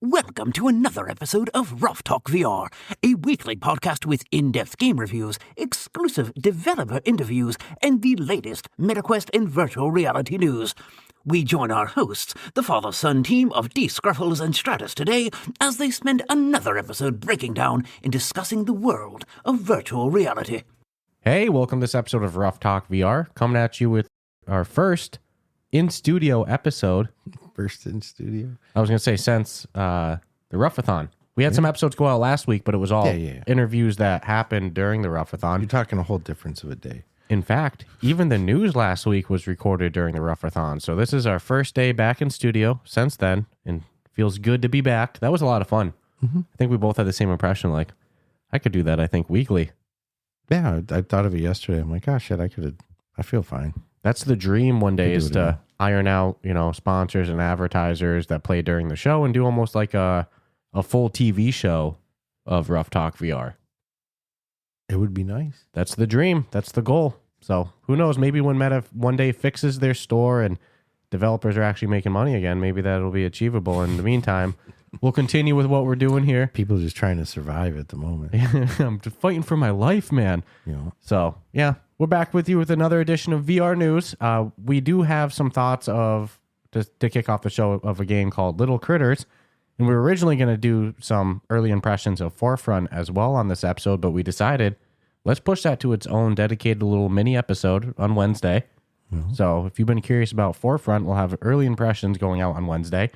Welcome to another episode of Ruff Talk VR, a weekly podcast with in-depth game reviews, exclusive developer interviews, and the latest MetaQuest and virtual reality news. We join our hosts, the father-son team of D. Scruffles and Stratus today, as they spend another episode breaking down and discussing the world of virtual reality. Hey, welcome to this episode of Ruff Talk VR, coming at you with our first in-studio episode. First in studio. I was going to say since the Ruffathon. We had some episodes go out last week, but it was all interviews that happened during the Ruffathon. You're talking a whole difference of a day. In fact, even the news last week was recorded during the Ruffathon. So this is our first day back in studio since then, and feels good to be back. That was a lot of fun. Mm-hmm. I think we both had the same impression. Like, I could do that, I think, weekly. Yeah, I thought of it yesterday. I'm like, gosh, shit, I feel fine. That's the dream one day, is to iron out, sponsors and advertisers that play during the show and do almost like a full TV show of Ruff Talk VR. It would be nice. That's the dream. That's the goal. So who knows? Maybe when Meta one day fixes their store and developers are actually making money again, maybe that'll be achievable. In the meantime, we'll continue with what we're doing here. People just trying to survive at the moment. I'm just fighting for my life, man. So, yeah. We're back with you with another edition of VR News. We do have some thoughts to kick off the show of a game called Little Critters. And we were originally going to do some early impressions of Forefront as well on this episode, but we decided let's push that to its own dedicated little mini episode on Wednesday. Mm-hmm. So if you've been curious about Forefront, we'll have early impressions going out on Wednesday.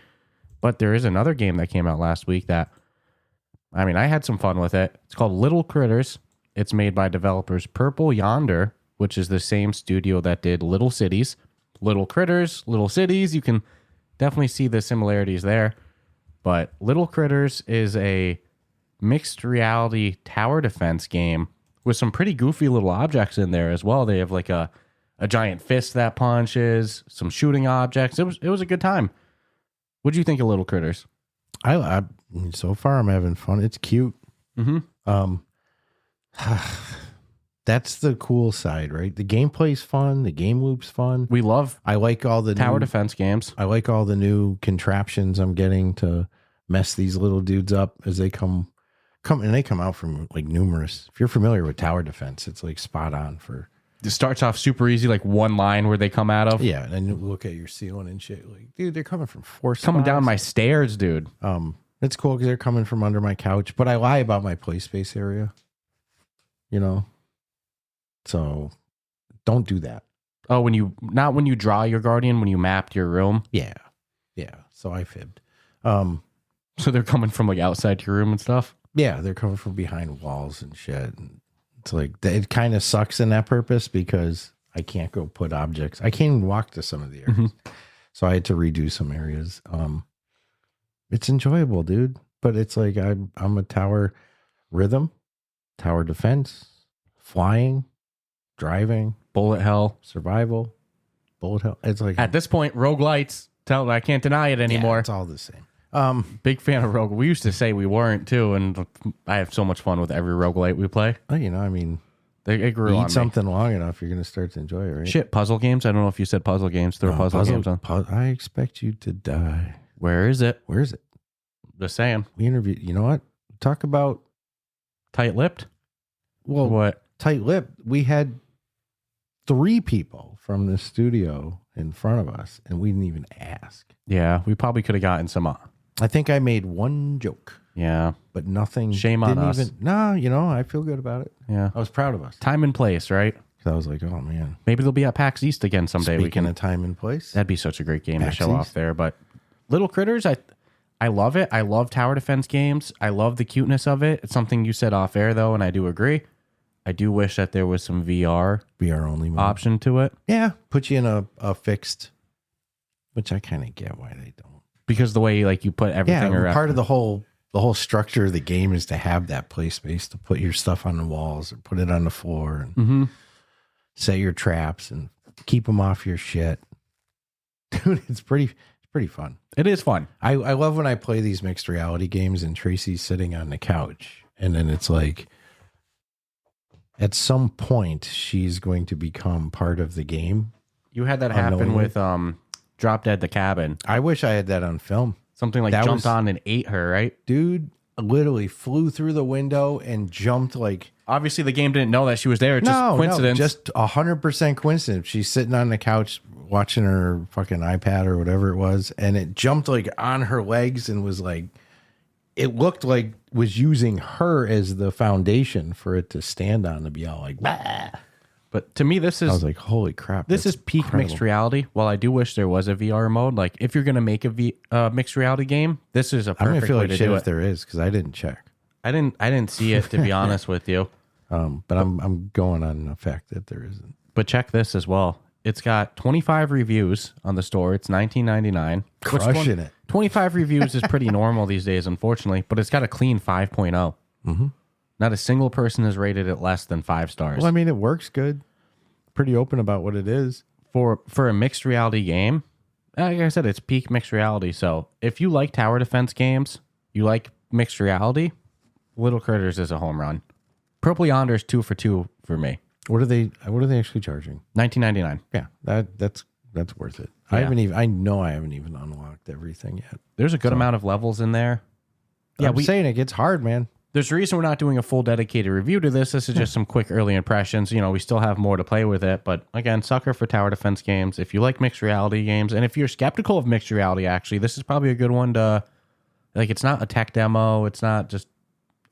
But there is another game that came out last week that, I had some fun with it. It's called Little Critters. It's made by developers Purple Yonder, which is the same studio that did Little Cities. Little Critters, Little Cities, you can definitely see the similarities there. But Little Critters is a mixed reality tower defense game with some pretty goofy little objects in there as well. They have like a giant fist that punches, some shooting objects. It was a good time. What do you think of Little Critters? I so far I'm having fun. It's cute. Mm-hmm. That's the cool side, right? The gameplay's fun. The game loop's fun. I like all the tower defense games. I like all the new contraptions I'm getting to mess these little dudes up as they come, and they come out from like numerous. If you're familiar with tower defense, it's like spot on for. It starts off super easy, like one line where they come out of. Yeah, and then you look at your ceiling and shit. Like, dude, they're coming from four spots. Coming down my stairs, dude. It's cool because they're coming from under my couch. But I lie about my play space area. So don't do that. Oh, not when you draw your Guardian, when you mapped your room. Yeah. So I fibbed. So they're coming from like outside your room and stuff. Yeah, they're coming from behind walls and shit. And it's like it kind of sucks in that purpose because I can't go put objects. I can't even walk to some of the areas, so I had to redo some areas. It's enjoyable, dude. But it's like I'm a tower rhythm, tower defense, flying, driving, bullet hell, survival, bullet hell. It's like at this point, roguelites. I can't deny it anymore. Yeah, it's all the same. Big fan of rogue. We used to say we weren't too, and I have so much fun with every roguelite we play. It grew on me. Eat something long enough, you're going to start to enjoy it, right? Shit, puzzle games. I don't know if you said puzzle games. Throw puzzle games on. I expect you to die. Where is it? Just saying. We interviewed. You know what? Talk about tight-lipped. Well, what? Tight-lipped. We had 3 people from the studio in front of us, and we didn't even ask. Yeah, we probably could have gotten some. I think I made one joke. Yeah, but nothing. Shame on us. No, I feel good about it. Yeah, I was proud of us. Time and place, right? So I was like, oh man, maybe they'll be at PAX East again someday. Speaking of time and place, that'd be such a great game PAX to show off there. But Little Critters, I love it. I love tower defense games. I love the cuteness of it. It's something you said off air though, and I do agree. I do wish that there was some VR only mode option to it. Yeah, put you in a fixed, which I kind of get why they don't. Because the way you put everything around. Part of the whole structure of the game is to have that play space to put your stuff on the walls or put it on the floor and set your traps and keep them off your shit. Dude, it's pretty fun. It is fun. I love when I play these mixed reality games and Tracy's sitting on the couch and then it's like at some point she's going to become part of the game. You had that happen with Drop Dead the Cabin. I wish I had that on film. Something like jumped on and ate her, right? Dude literally flew through the window and jumped like... Obviously, the game didn't know that she was there. It's just coincidence. No, just 100% coincidence. She's sitting on the couch watching her fucking iPad or whatever it was, and it jumped like on her legs and was like... It looked like was using her as the foundation for it to stand on to be all like... Bah! But to me, this is... I was like, holy crap. This is peak incredible. mixed reality. While I do wish there was a VR mode, like if you're going to make a mixed reality game, this is a perfect I'm going to feel way like to shit do if it. there is, because I didn't check. I didn't see it, to be honest with you. But I'm going on the fact that there isn't. But check this as well. It's got 25 reviews on the store. It's $19.99. Crushing it. 25 reviews is pretty normal these days, unfortunately, but it's got a clean 5.0. Mm-hmm. Not a single person has rated it less than 5 stars. Well, I mean, it works good. Pretty open about what it is. For a mixed reality game, like I said, it's peak mixed reality. So if you like tower defense games, you like mixed reality, Little Critters is a home run. Purple Yonder's 2 for 2 for me. What are they actually charging? $19.99. Yeah, that's worth it. Yeah. I know I haven't even unlocked everything yet. There's a good amount of levels in there. Yeah, I'm saying it gets hard, man. There's a reason we're not doing a full dedicated review to this. This is just some quick early impressions. You know, we still have more to play with it. But again, sucker for tower defense games. If you like mixed reality games, and if you're skeptical of mixed reality, actually, this is probably a good one to... Like, it's not a tech demo. It's not just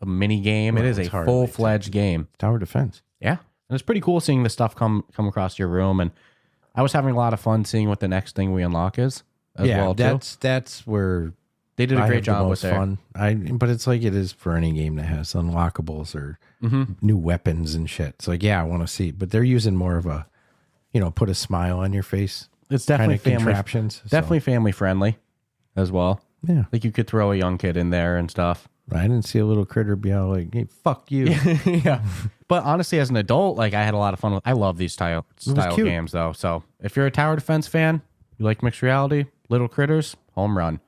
a mini game. Well, it is a full-fledged game. Tower defense. Yeah. And it's pretty cool seeing the stuff come across your room. And I was having a lot of fun seeing what the next thing we unlock is as well, too. That's where... They did a great job with fun. But it's like it is for any game that has unlockables or new weapons and shit. It's like, yeah, I want to see. But they're using more of a, put a smile on your face. It's definitely kind of contraptions. Definitely family friendly as well. Yeah. Like you could throw a young kid in there and stuff. I didn't see a little critter be all like, hey, fuck you. Yeah. But honestly, as an adult, like I had a lot of fun with. I love these style games though. So if you're a tower defense fan, you like mixed reality, Little Critters, home run.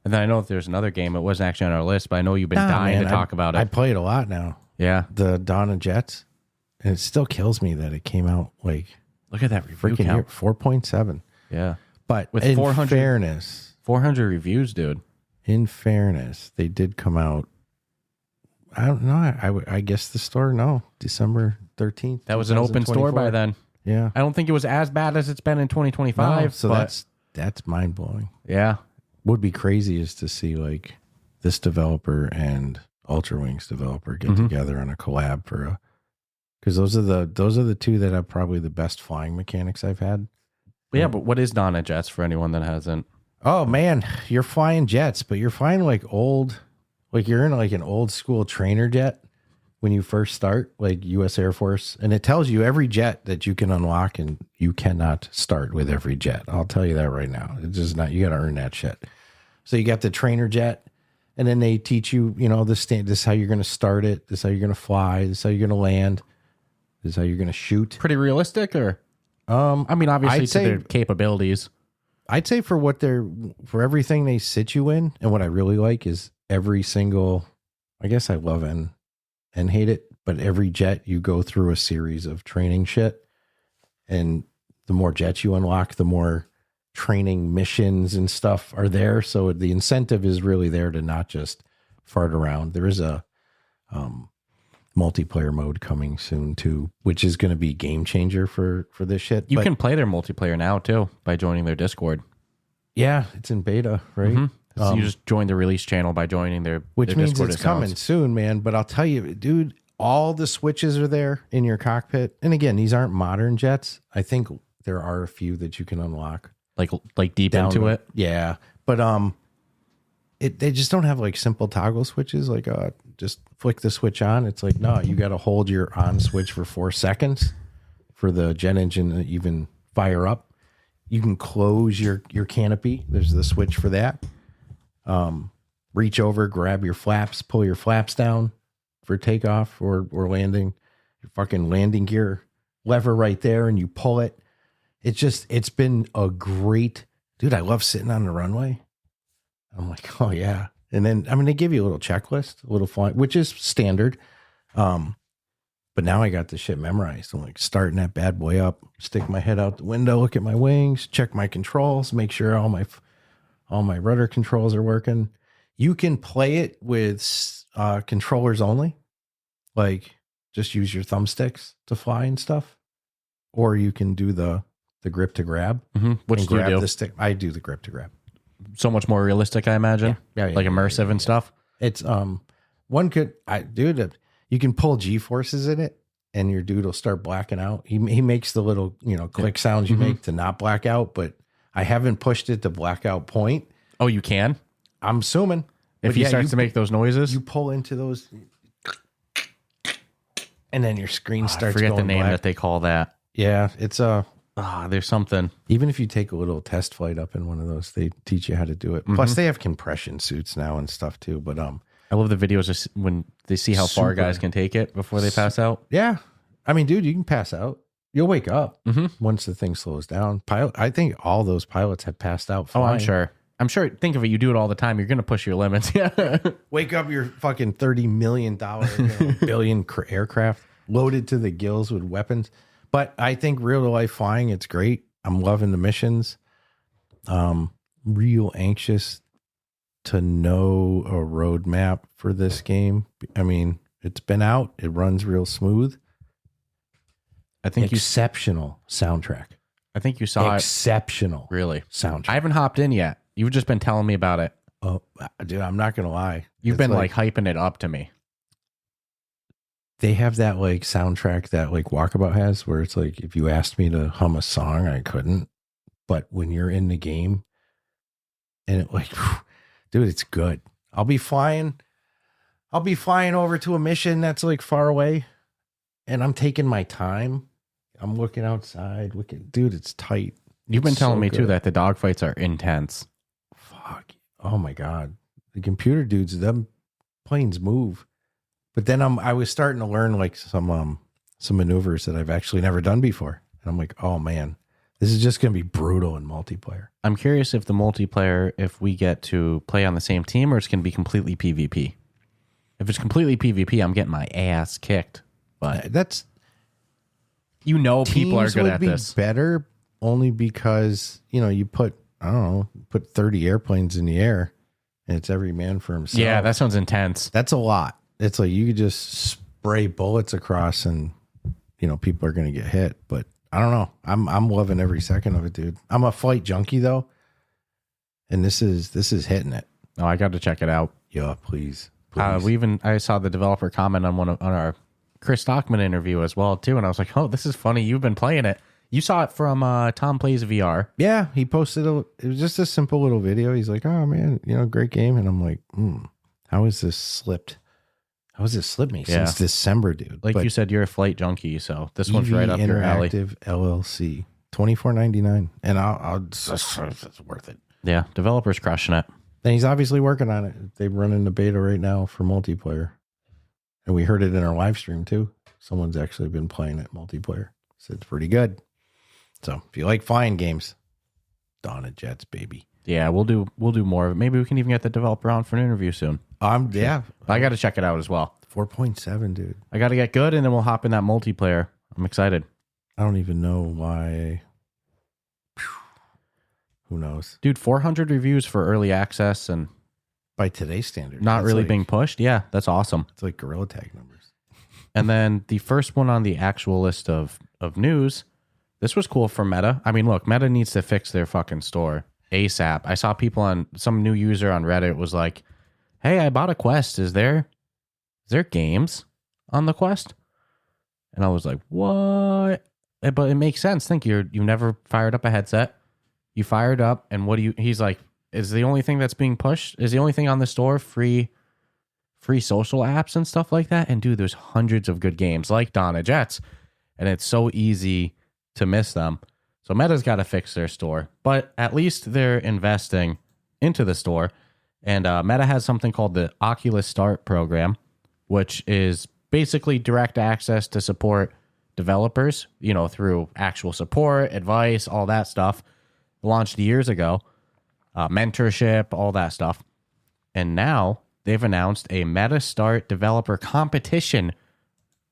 And then I know that there's another game. It wasn't actually on our list, but I know you've been dying to talk about it. I play it a lot now. Yeah. The Dawn of Jets. And it still kills me that it came out like... Look at that review freaking count. 4.7. Yeah. But with in 400 fairness... 400 reviews, dude. In fairness, they did come out... I don't know. I guess the store, December 13th. That was an open store by then. Yeah. I don't think it was as bad as it's been in 2025. No, so that's mind-blowing. Yeah. Would be crazy is to see like this developer and Ultra Wings developer get together on a collab for because those are the two that have probably the best flying mechanics I've had. Yeah, but what is Dawn of Jets for anyone that hasn't? Oh man, you're flying jets, but you're flying like you're in like an old school trainer jet when you first start, like U.S. Air Force, and it tells you every jet that you can unlock, and you cannot start with every jet. I'll tell you that right now. It's just not. You got to earn that shit. So you got the trainer jet, and then they teach you, this is how you're going to start it. This is how you're going to fly. This is how you're going to land. This is how you're going to shoot. Pretty realistic, or I mean, obviously to their capabilities. I'd say for everything they sit you in, and what I really like is every single. I guess I love and hate it, but every jet you go through a series of training shit, and the more jets you unlock, the more training missions and stuff are there. So the incentive is really there to not just fart around. There is a multiplayer mode coming soon too, which is going to be game changer for this shit. You can play their multiplayer now too by joining their Discord. Yeah, it's in beta, right? Mm-hmm. So you just join the release channel by joining their which means Discord it's accounts. coming soon, man. But I'll tell you, dude, all the switches are there in your cockpit. And again, these aren't modern jets. I think there are a few that you can unlock. Like deep into it? Yeah. But they just don't have like simple toggle switches. Like just flick the switch on. It's like, no, you got to hold your on switch for 4 seconds for the jet engine to even fire up. You can close your canopy. There's the switch for that. Reach over, grab your flaps, pull your flaps down for takeoff or landing. Your fucking landing gear lever right there, and you pull it. It's been a great, dude. I love sitting on the runway. I'm like, oh yeah. And then, they give you a little checklist, a little flying, which is standard. But now I got the shit memorized. I'm like starting that bad boy up, stick my head out the window, look at my wings, check my controls, make sure all All my rudder controls are working. You can play it with controllers only. Like just use your thumbsticks to fly and stuff. Or you can do the grip to grab. Which do you do? The stick. I do the grip to grab. So much more realistic, I imagine. Yeah, like immersive and stuff. It's you can pull G-forces in it and your dude will start blacking out. He makes the little, click sounds you make to not black out, but I haven't pushed it to blackout point. Oh, you can? I'm assuming. If he starts to make those noises? You pull into those and then your screen starts I forget going the name black. that they call that. Yeah, it's there's something. even if you take a little test flight up in one of those, they teach you how to do it. Plus they have compression suits now and stuff too, but I love the videos just when they see how far guys can take it before they pass out. yeah. I mean, dude, you can pass out. You'll wake up once the thing slows down. I think all those pilots have passed out flying. Oh, I'm sure. Think of it. You do it all the time. You're going to push your limits. Yeah. Wake up your fucking $30 million billion aircraft loaded to the gills with weapons. But I think real life flying, it's great. I'm loving the missions. Real anxious to know a roadmap for this game. I mean, it's been out. It runs real smooth. I think Exceptional soundtrack. I think you saw Exceptional. Really? Soundtrack. I haven't hopped in yet. You've just been telling me about it. Oh, dude, I'm not going to lie. You've It's been like hyping it up to me. They have that like soundtrack that like Walkabout has where it's like, if you asked me to hum a song, I couldn't. But when you're in the game and it like, dude, it's good. I'll be flying over to a mission that's like far away and I'm taking my time. I'm looking outside, dude, it's tight. You've been It's telling so me too good. that the dogfights are intense. Fuck. Oh my God. The computer dudes, them planes move. But then I was starting to learn like some maneuvers that I've actually never done before. And I'm like, oh man, this is just going to be brutal in multiplayer. I'm curious if the multiplayer, if we get to play on the same team or it's going to be completely PvP. If it's completely PvP, I'm getting my ass kicked. But That's people are teams good would at be this. better only because, you put 30 airplanes in the air and it's every man for himself. Yeah, that sounds intense. That's a lot. It's like you could just spray bullets across and people are going to get hit, but I don't know. I'm loving every second of it, dude. I'm a flight junkie though. And this is hitting it. Oh, I got to check it out. Yeah, please. I saw the developer comment on our Chris Stockman interview as well too, and I was like, "Oh, this is funny. You've been playing it. You saw it from Tom Plays VR." Yeah, he posted it was just a simple little video. He's like, "Oh man, great game." And I'm like, how has this slipped? How has this slipped me since December, dude? Like you said, you're a flight junkie, so this one's right up your alley. Interactive LLC, $24.99, and it's worth it. Yeah, developers crushing it. And he's obviously working on it. They're running the beta right now for multiplayer. And we heard it in our live stream too. Someone's actually been playing it multiplayer. So it's pretty good. So if you like flying games, Dawn of Jets, baby. Yeah, we'll do more of it. Maybe we can even get the developer on for an interview soon. Yeah. I got to check it out as well. 4.7, dude. I got to get good, and then we'll hop in that multiplayer. I'm excited. I don't even know why. Who knows? Dude, 400 reviews for early access and By today's standards. not that's really like, being pushed. Yeah, that's awesome. It's like Gorilla Tag numbers. And then the first one on the actual list of news, this was cool for Meta. I mean, look, Meta needs to fix their fucking store ASAP. I saw people some new user on Reddit was like, "Hey, I bought a Quest. Is there games on the Quest?" And I was like, "What?" But it makes sense. Think you never fired up a headset. You fired up, and he's like, "Is the only thing that's being pushed? Is the only thing on the store free social apps and stuff like that?" And dude, there's hundreds of good games like Dawn of Jets, and it's so easy to miss them. So Meta's got to fix their store, but at least they're investing into the store. And Meta has something called the Oculus Start program, which is basically direct access to support developers, through actual support, advice, all that stuff. Launched years ago, mentorship, all that stuff. And now they've announced a Meta Start developer competition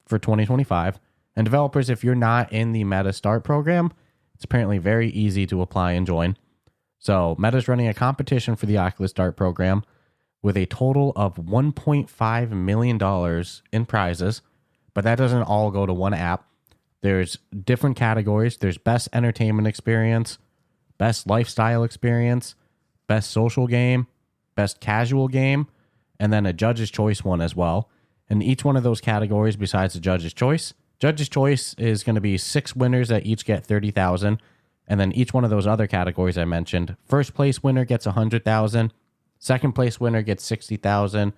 for 2025. And developers, if you're not in the Meta Start program, it's apparently very easy to apply and join. So Meta's running a competition for the Oculus Dart program with a total of $1.5 million in prizes, but that doesn't all go to one app. There's different categories. There's best entertainment experience, best lifestyle experience, best social game, best casual game, and then a judge's choice one as well. And each one of those categories, besides the judge's choice is going to be 6 winners that each get $30,000. And then each one of those other categories I mentioned, first place winner gets $100,000, second place winner gets $60,000,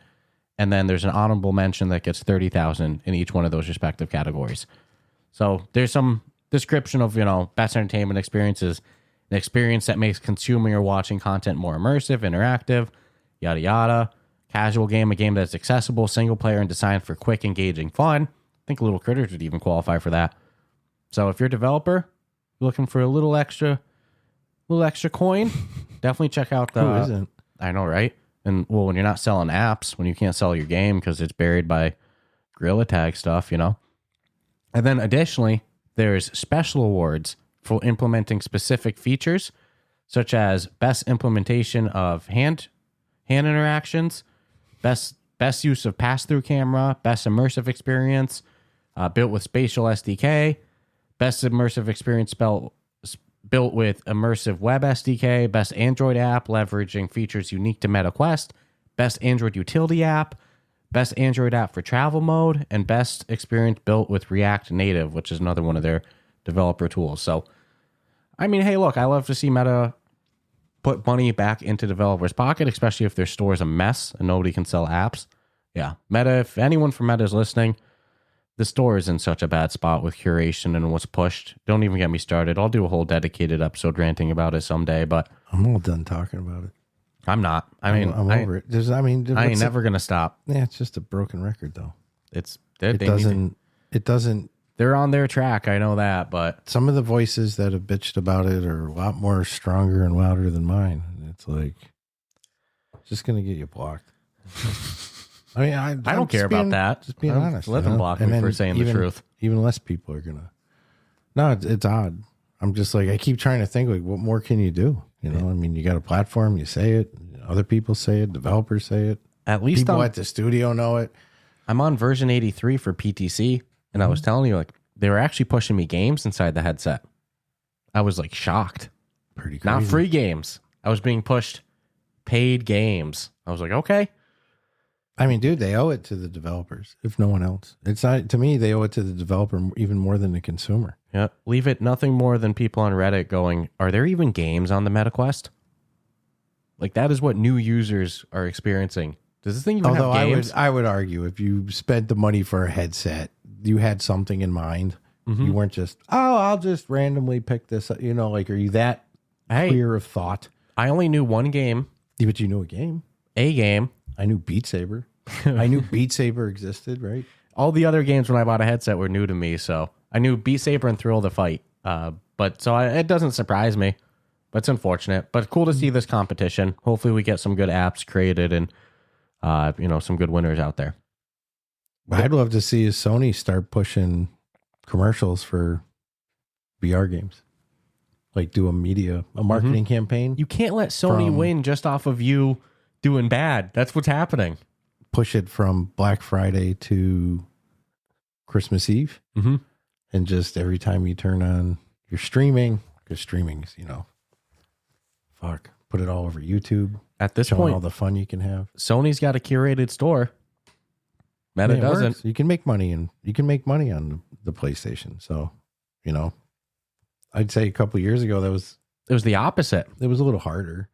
and then there's an honorable mention that gets $30,000 in each one of those respective categories. So there's some description of, best entertainment experiences, an experience that makes consuming or watching content more immersive, interactive, yada yada. Casual game, a game that's accessible, single player, and designed for quick, engaging fun. I think Little Critters would even qualify for that. So if you're a developer, looking for a little extra coin, definitely check out the. Who isn't? I know, right? And well, when you're not selling apps, when you can't sell your game because it's buried by Gorilla Tag stuff, And then additionally, there's special awards for implementing specific features, such as best implementation of hand interactions, best use of pass-through camera, best immersive experience built with spatial SDK, best immersive experience built with immersive web SDK, best Android app leveraging features unique to MetaQuest, best Android utility app, best Android app for travel mode, and best experience built with React Native, which is another one of their developer tools. So, I mean, hey, look, I love to see Meta put money back into developers' pocket, especially if their store is a mess and nobody can sell apps. Yeah, Meta, if anyone from Meta is listening, the store is in such a bad spot with curation and what's pushed. Don't even get me started. I'll do a whole dedicated episode ranting about it someday, but I'm all done talking about it. I'm not. I'm over it. I ain't never going to stop. Yeah, it's just a broken record, though. It doesn't. They're on their track. I know that, but some of the voices that have bitched about it are a lot more stronger and louder than mine. And it's like, it's just going to get you blocked. I mean, I don't care about that. Just being honest. Let them block me for saying the truth. Even less people are going to. No, it's odd. I'm just like, I keep trying to think, like, what more can you do? I mean, you got a platform, you say it, other people say it, developers say it. At least people at the studio know it. I'm on version 83 for PTC, and I was telling you, like, they were actually pushing me games inside the headset. I was like shocked. Pretty crazy. Not free games. I was being pushed paid games. I was like, okay. I mean, dude, they owe it to the developers, if no one else. It's not, to me, they owe it to the developer even more than the consumer. Yeah, leave it nothing more than people on Reddit going, are there even games on the MetaQuest? Like, that is what new users are experiencing. Does this thing even have games? I would argue if you spent the money for a headset, you had something in mind. Mm-hmm. You weren't just, I'll just randomly pick this up. Like, are you that clear of thought? I only knew one game. Yeah, but you knew a game. A game. I knew Beat Saber. I knew Beat Saber existed, right? All the other games when I bought a headset were new to me, so I knew Beat Saber and Thrill the Fight. It doesn't surprise me, but it's unfortunate. But cool to see this competition. Hopefully we get some good apps created and some good winners out there. I'd love to see Sony start pushing commercials for VR games. Like do a marketing campaign. You can't let Sony win just off of you doing bad. That's what's happening. Push it from Black Friday to Christmas Eve. Mm-hmm. And just every time you turn on your streaming, because streaming's, put it all over YouTube. At this point, all the fun you can have. Sony's got a curated store. Meta doesn't. Works. You can make money on the PlayStation. So, I'd say a couple of years ago it was the opposite. It was a little harder.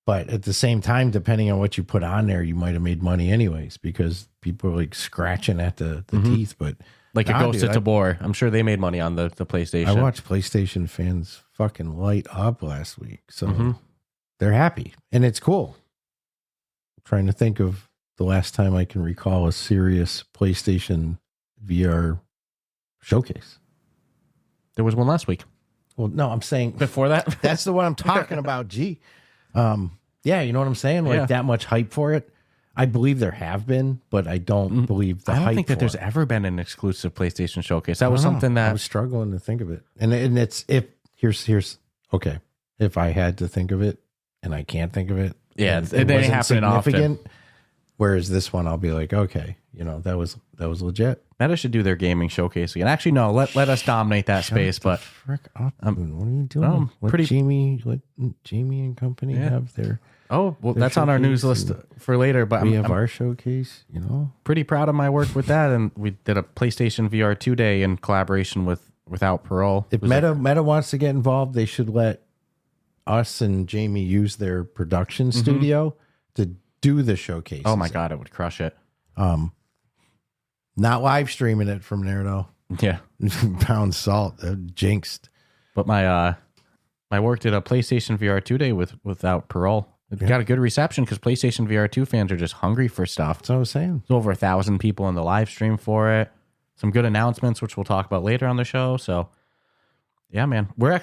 But at the same time, depending on what you put on there, you might have made money anyways because people are like scratching at the teeth. But like a Ghost of Tabor, I'm sure they made money on the PlayStation. I watched PlayStation fans fucking light up last week. So they're happy. And it's cool. I'm trying to think of the last time I can recall a serious PlayStation VR showcase. There was one last week. Well, no, I'm saying before that. That's the one I'm talking about. Gee. Yeah, you know what I'm saying? Like that much hype for it. I believe there have been, but I don't believe the hype. I don't think that there's ever been an exclusive PlayStation showcase. That was something that I was struggling to think of it. And here's okay. if I had to think of it, and I can't think of it. Yeah, and it ain't happening often. Whereas this one, I'll be like, okay, that was legit. Meta should do their gaming showcase again. Actually, no, let us dominate that space. But frick up, what are you doing? Let Jamie and company have their. Oh, well, that's on our news list for later. But we have our showcase. Pretty proud of my work with that, and we did a PlayStation VR 2 day in collaboration with Without Parole. If Meta wants to get involved, they should let us and Jamie use their production studio to do the showcase. Oh my god, it would crush it. Not live streaming it from there though. Yeah, pound salt, jinxed. But my work did a PlayStation VR 2 day Without Parole. It got a good reception because PlayStation VR 2 fans are just hungry for stuff. That's what I was saying. There's over 1,000 people in the live stream for it. Some good announcements, which we'll talk about later on the show. So, yeah, man, we're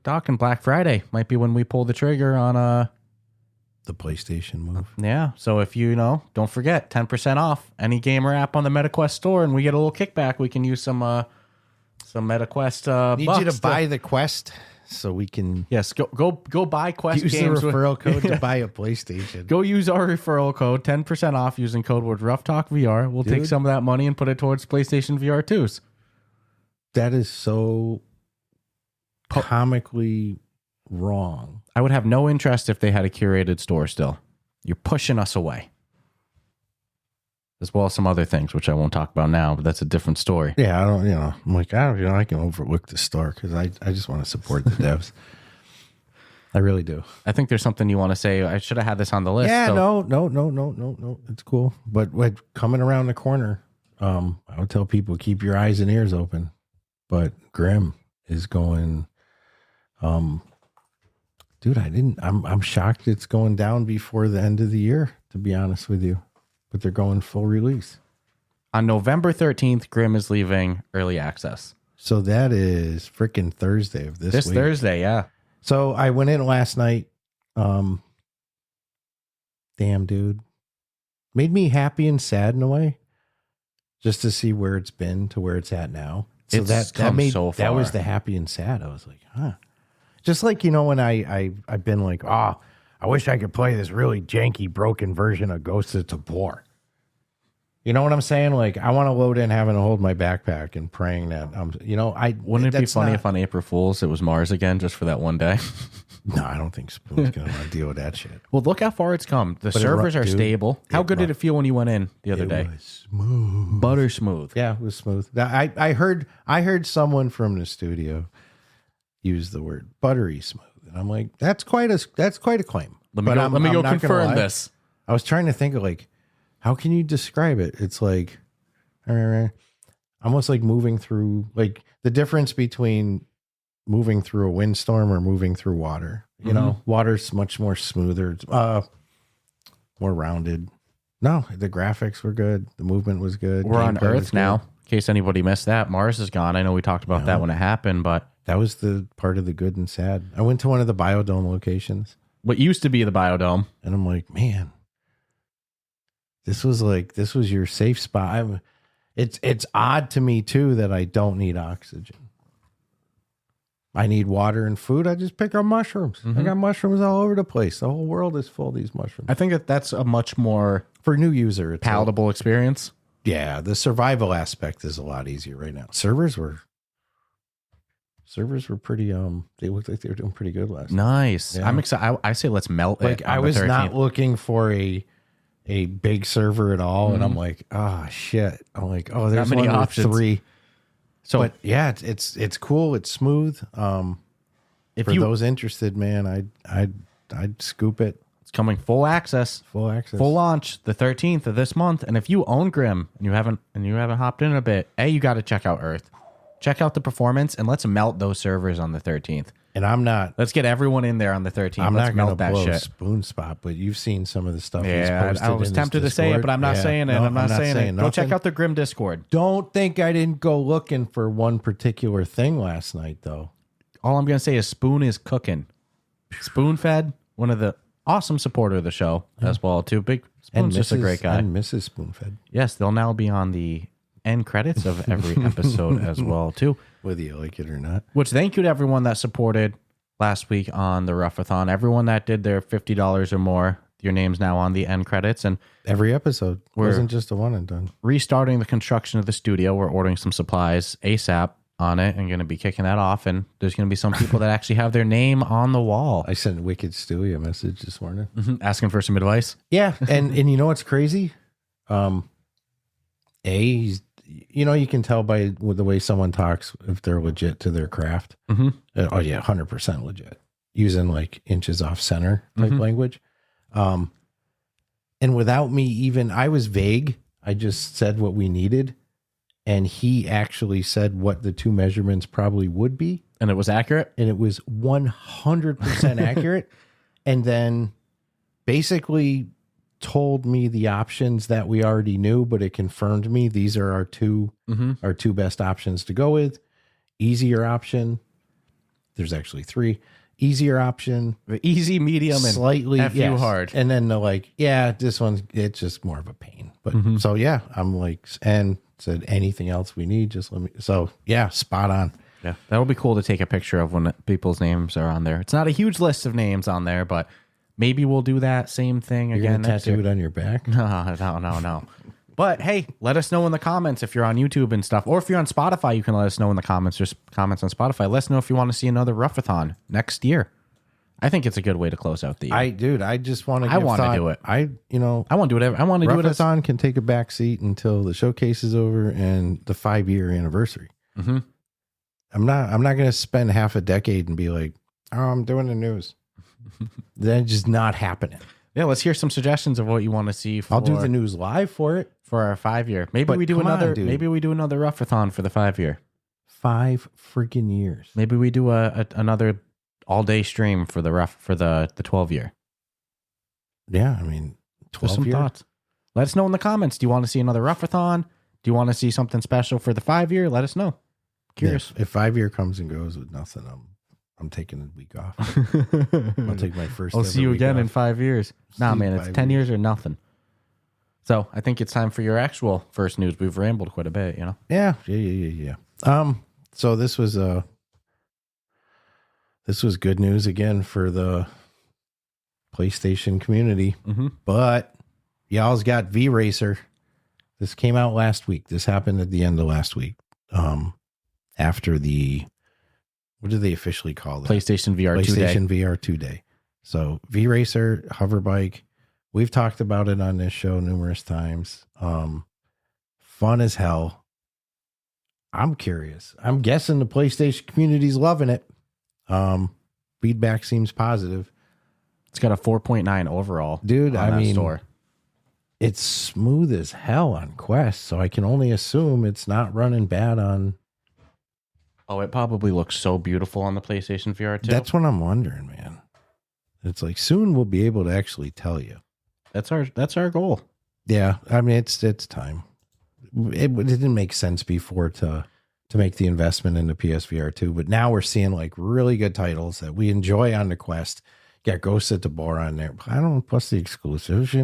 talking Black Friday. Might be when we pull the trigger on the PlayStation move. Yeah. So if don't forget 10% off any gamer app on the MetaQuest store, and we get a little kickback. We can use some MetaQuest. Need you to buy the Quest. So we can go buy Quest use games. The referral code to buy a PlayStation. Go use our referral code, 10% off using code word RuffTalkVR. We'll take some of that money and put it towards PlayStation VR 2s. That is so comically wrong. I would have no interest if they had a curated store still. You're pushing us away. As well as some other things, which I won't talk about now, but that's a different story. Yeah, I'm like, I can overlook the store because I just want to support the devs. I really do. I think there's something you want to say. I should have had this on the list. Yeah, no. It's cool. But coming around the corner, I would tell people, keep your eyes and ears open. But Grim is going, dude, I'm shocked it's going down before the end of the year, to be honest with you. But they're going full release. On November 13th, Grim is leaving early access. So that is freaking Thursday of this week. Thursday, yeah. So I went in last night. Damn, dude. Made me happy and sad in a way. Just to see where it's been to where it's at now. So that was the happy and sad. I was like, huh. Just like, when I've been like, I wish I could play this really janky, broken version of Ghosts of Tabor. You know what I'm saying? Like, I want to load in having to hold my backpack and praying that, wouldn't it be funny if on April Fool's it was Mars again just for that one day? No, I don't think Spoon's going to want to deal with that shit. Well, look how far it's come. The servers are stable. How good did it feel when you went in the other day? It was smooth. Butter smooth. Yeah, it was smooth. I heard someone from the studio use the word buttery smooth. And I'm like, that's quite a claim. Let me go confirm this. I was trying to think of like, how can you describe it? It's like almost like moving through, like the difference between moving through a windstorm or moving through water. You know, water's much more smoother, more rounded. No, the graphics were good. The movement was good. We're on Earth now. In case anybody missed that, Mars is gone. I know we talked about that when it happened, but that was the part of the good and sad. I went to one of the Biodome locations. What used to be the Biodome. And I'm like, man, this was your safe spot. It's odd to me too that I don't need oxygen. I need water and food. I just pick up mushrooms. I got mushrooms all over the place. The whole world is full of these mushrooms. I think that's a much more for a new user, it's palatable experience. Yeah, the survival aspect is a lot easier right now. Servers were pretty they looked like they were doing pretty good last night. Nice. Yeah. I'm excited. I say let's melt like it. I was not looking for a big server at all, and I'm like, shit. I'm like, there's many one options. With 3. So, but yeah, it's cool. It's smooth. If those interested, man, I'd scoop it. It's coming full access, full launch the 13th of this month. And if you own Grim and you haven't hopped in a bit, you got to check out Earth. Check out the performance and let's melt those servers on the 13th. And I'm not. Let's get everyone in there on the 13th. I'm let's not going to blow shit. Spoon spot, but you've seen some of the stuff. Yeah, he's posted I was tempted to say it, but I'm not saying it. No, I'm not saying it. nothing. Go check out the Grim Discord. Don't think I didn't go looking for one particular thing last night, though. All I'm going to say is Spoon is cooking. Spoon Fed, one of the awesome supporter of the show as well, too. Spoon's just a great guy. And Mrs. Spoonfed. Yes, they'll now be on the end credits of every episode as well, too. Whether you like it or not. Which thank you to everyone that supported last week on the Ruffathon. Everyone that did their $50 or more, your name's now on the end credits. And every episode wasn't just a one and done. Restarting the construction of the studio. We're ordering some supplies ASAP on it and going to be kicking that off. And there's going to be some people that actually have their name on the wall. I sent Wicked Stewie a message this morning. Asking for some advice. Yeah. And you know what's crazy? He's, you can tell by the way someone talks if they're legit to their craft. Oh yeah, 100% legit. Using like inches off center type language. And without me even, I was vague. I just said what we needed. And he actually said what the two measurements probably would be. And it was accurate? And it was 100% accurate. And then basically told me the options that we already knew, but it confirmed me these are our two best options to go with. Easier option. There's actually 3. Easier option, easy, medium, and slightly hard. And then they're like, yeah, this one, it's just more of a pain. But so yeah, I'm like, and said anything else we need, just let me. So yeah, spot on. Yeah, that'll be cool to take a picture of when people's names are on there. It's not a huge list of names on there, but maybe we'll do that same thing again. Tattoo it on your back? No. But hey, let us know in the comments if you're on YouTube and stuff, or if you're on Spotify, you can let us know in the comments. There's comments on Spotify. Let us know if you want to see another Ruffathon next year. I think it's a good way to close out the year. I just want to. I want to do it. I want to do it. I want to do it. Ruffathon can take a back seat until the showcase is over and the 5-year anniversary. I'm not going to spend half a decade and be like, oh, I'm doing the news. That's just not happening. Yeah, let's hear some suggestions of what you want to see. I'll do the news live for it. For our 5-year. Maybe we do another Ruffathon for the 5-year. 5 freaking years. Maybe we do another all-day stream for the 12-year. Yeah, I mean, 12 some year? thoughts. Let us know in the comments. Do you want to see another Ruffathon? Do you want to see something special for the 5-year? Let us know. Curious. If 5-year comes and goes with nothing, I'm taking a week off. I'll take my first. I'll see you again in 5 years. Nah, man, it's 10 years or nothing. So I think it's time for your actual first news. We've rambled quite a bit, Yeah. So this was good news again for the PlayStation community. But y'all's got Vracer. This came out last week. This happened at the end of last week. After what do they officially call it? PlayStation VR 2 day. PlayStation VR 2 day. So Vracer, Hoverbike. We've talked about it on this show numerous times. Fun as hell. I'm curious. I'm guessing the PlayStation community's loving it. Feedback seems positive. It's got a 4.9 overall. Dude, I mean, store. It's smooth as hell on Quest, so I can only assume it's not running bad on... Oh, it probably looks so beautiful on the PlayStation VR too. That's what I'm wondering, man. It's like soon we'll be able to actually tell you. That's our goal. Yeah, I mean it's time. It didn't make sense before to make the investment into PSVR 2, but now we're seeing like really good titles that we enjoy on the Quest. You got Ghost at Tabor on there. I don't plus the exclusives. I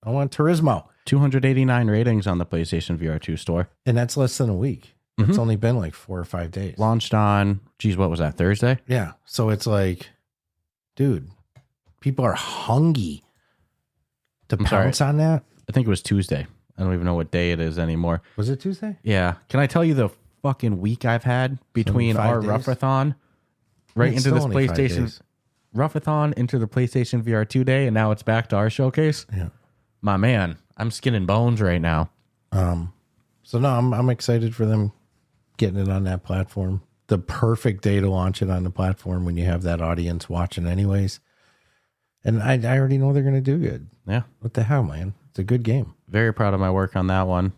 want Turismo. 289 ratings on the PlayStation VR 2 store, and that's less than a week. It's only been like 4 or 5 days. Launched on, what was that, Thursday? Yeah. So it's like, dude, people are hungry to pounce on that. I think it was Tuesday. I don't even know what day it is anymore. Was it Tuesday? Yeah. Can I tell you the fucking week I've had between our Ruffathon into this PlayStation Ruffathon into the PlayStation VR 2 day, and now it's back to our showcase? Yeah. My man, I'm skin and bones right now. So no, I'm excited for them getting it on that platform. The perfect day to launch it on the platform when you have that audience watching anyways. And I already know they're going to do good. Yeah. What the hell, man? It's a good game. Very proud of my work on that one.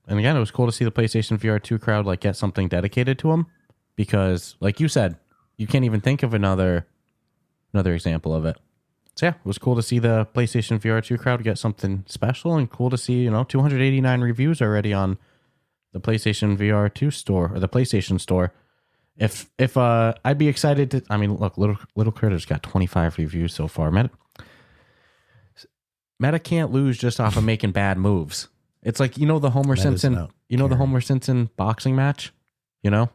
And again, it was cool to see the PlayStation VR 2 crowd like get something dedicated to them, because like you said, you can't even think of another example of it. So yeah, it was cool to see the PlayStation VR 2 crowd get something special, and cool to see, 289 reviews already on the PlayStation VR 2 store, or the PlayStation store. If I'd be excited to, I mean, look, Little Critters got 25 reviews so far. Meta can't lose just off of making bad moves. It's like, the Homer Simpson, the Homer Simpson boxing match. You know,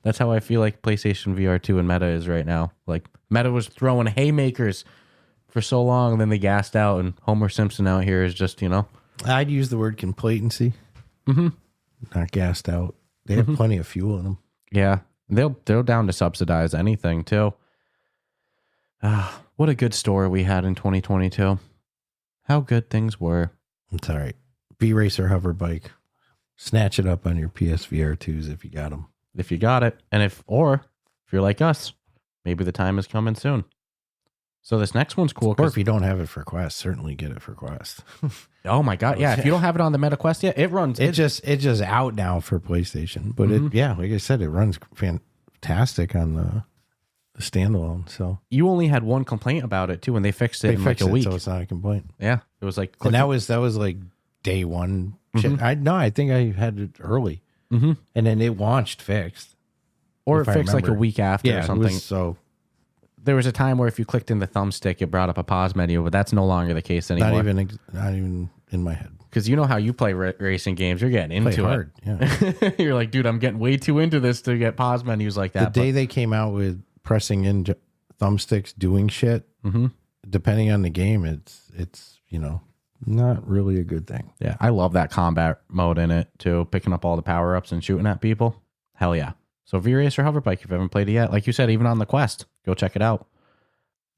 that's how I feel like PlayStation VR 2 and Meta is right now. Like Meta was throwing haymakers for so long, and then they gassed out, and Homer Simpson out here is just, you know. I'd use the word complacency. Not gassed out. They have plenty of fuel in them. Yeah, they're down to subsidize anything too. What a good story we had in 2022. How good things were. It's all right. Vracer Hoverbike. Snatch it up on your PSVR 2s if you got them. If you got it. And if you're like us, maybe the time is coming soon. So this next one's cool. Or if you don't have it for Quest, certainly get it for Quest. Oh my God. Yeah. If you don't have it on the Meta Quest yet, it runs. It's just out now for PlayStation. But like I said, it runs fantastic on the standalone. So you only had one complaint about it too, and they fixed it in like a week. So it's not a complaint. Yeah. It was like, and that was like day one. Shit. I think I had it early. And then it launched fixed. Or it fixed like a week after or something. So there was a time where if you clicked in the thumbstick, it brought up a pause menu, but that's no longer the case anymore. Not even in my head. Because you know how you play racing games, you're getting into hard, it. Yeah. You're like, dude, I'm getting way too into this to get pause menus like that. The day they came out with pressing in thumbsticks doing shit, depending on the game, it's not really a good thing. Yeah, I love that combat mode in it too, picking up all the power ups and shooting at people. Hell yeah. So Vracer Hoverbike, if you haven't played it yet, like you said, even on the Quest, go check it out.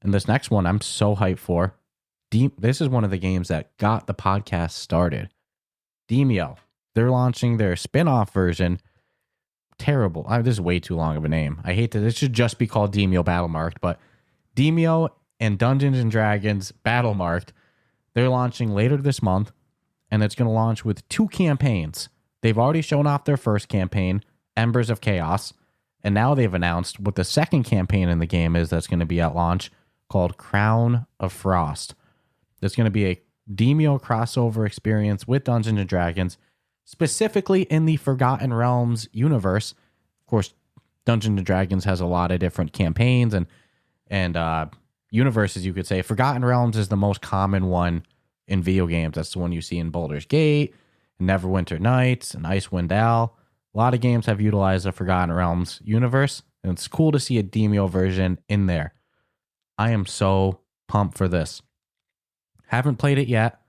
And this next one, I'm so hyped for. This is one of the games that got the podcast started. Demeo. They're launching their spin-off version. Terrible. This is way too long of a name. I hate that. It should just be called Demeo Battlemarked, but Demeo and Dungeons and Dragons Battlemarked, they're launching later this month, and it's going to launch with 2 campaigns. They've already shown off their first campaign, Embers of Chaos, and now they've announced what the second campaign in the game is that's going to be at launch, called Crown of Frost. There's going to be a Demeo crossover experience with Dungeons and Dragons, specifically in the Forgotten Realms universe. Of course, Dungeons and Dragons has a lot of different campaigns and universes, you could say. Forgotten Realms is the most common one in video games. That's the one you see in Baldur's Gate, Neverwinter Nights, and Icewind Dale. A lot of games have utilized the Forgotten Realms universe, and it's cool to see a Demeo version in there. I am so pumped for this. Haven't played it yet,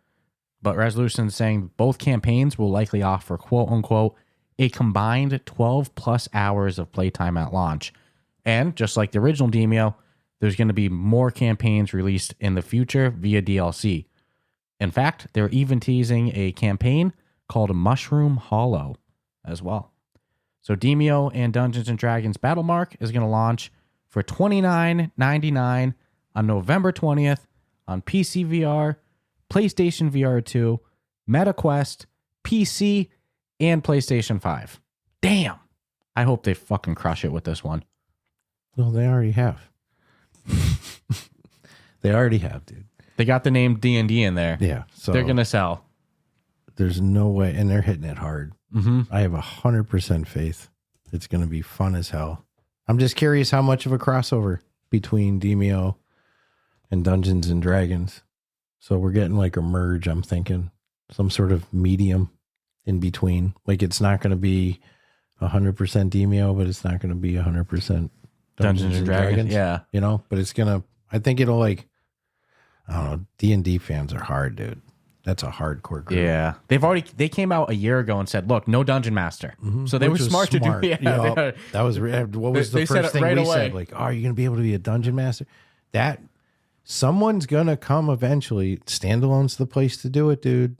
but Resolution's saying both campaigns will likely offer, quote-unquote, a combined 12 plus hours of playtime at launch. And just like the original Demeo, there's going to be more campaigns released in the future via DLC. In fact, they're even teasing a campaign called Mushroom Hollow as well. So Demeo and Dungeons & Dragons Battlemark is going to launch for $29.99 on November 20th on PCVR, PlayStation VR 2, MetaQuest, PC, and PlayStation 5. Damn. I hope they fucking crush it with this one. Well, they already have. They already have, dude. They got the name D&D in there. Yeah. So they're going to sell. There's no way. And they're hitting it hard. I have 100% faith. It's going to be fun as hell. I'm just curious how much of a crossover between Demeo and Dungeons and Dragons. So we're getting like a merge, I'm thinking. Some sort of medium in between. Like it's not going to be 100% Demeo, but it's not going to be 100% Dungeons and Dragons. Yeah. You know, but it's going to, I think it'll like, I don't know, D&D fans are hard, dude. That's a hardcore group. Yeah. They came out a year ago and said, look, no Dungeon Master. So they were smart to do. Yeah, that was, what was the first thing we said? Like, oh, are you going to be able to be a Dungeon Master? That, someone's going to come eventually. Standalone's the place to do it, dude.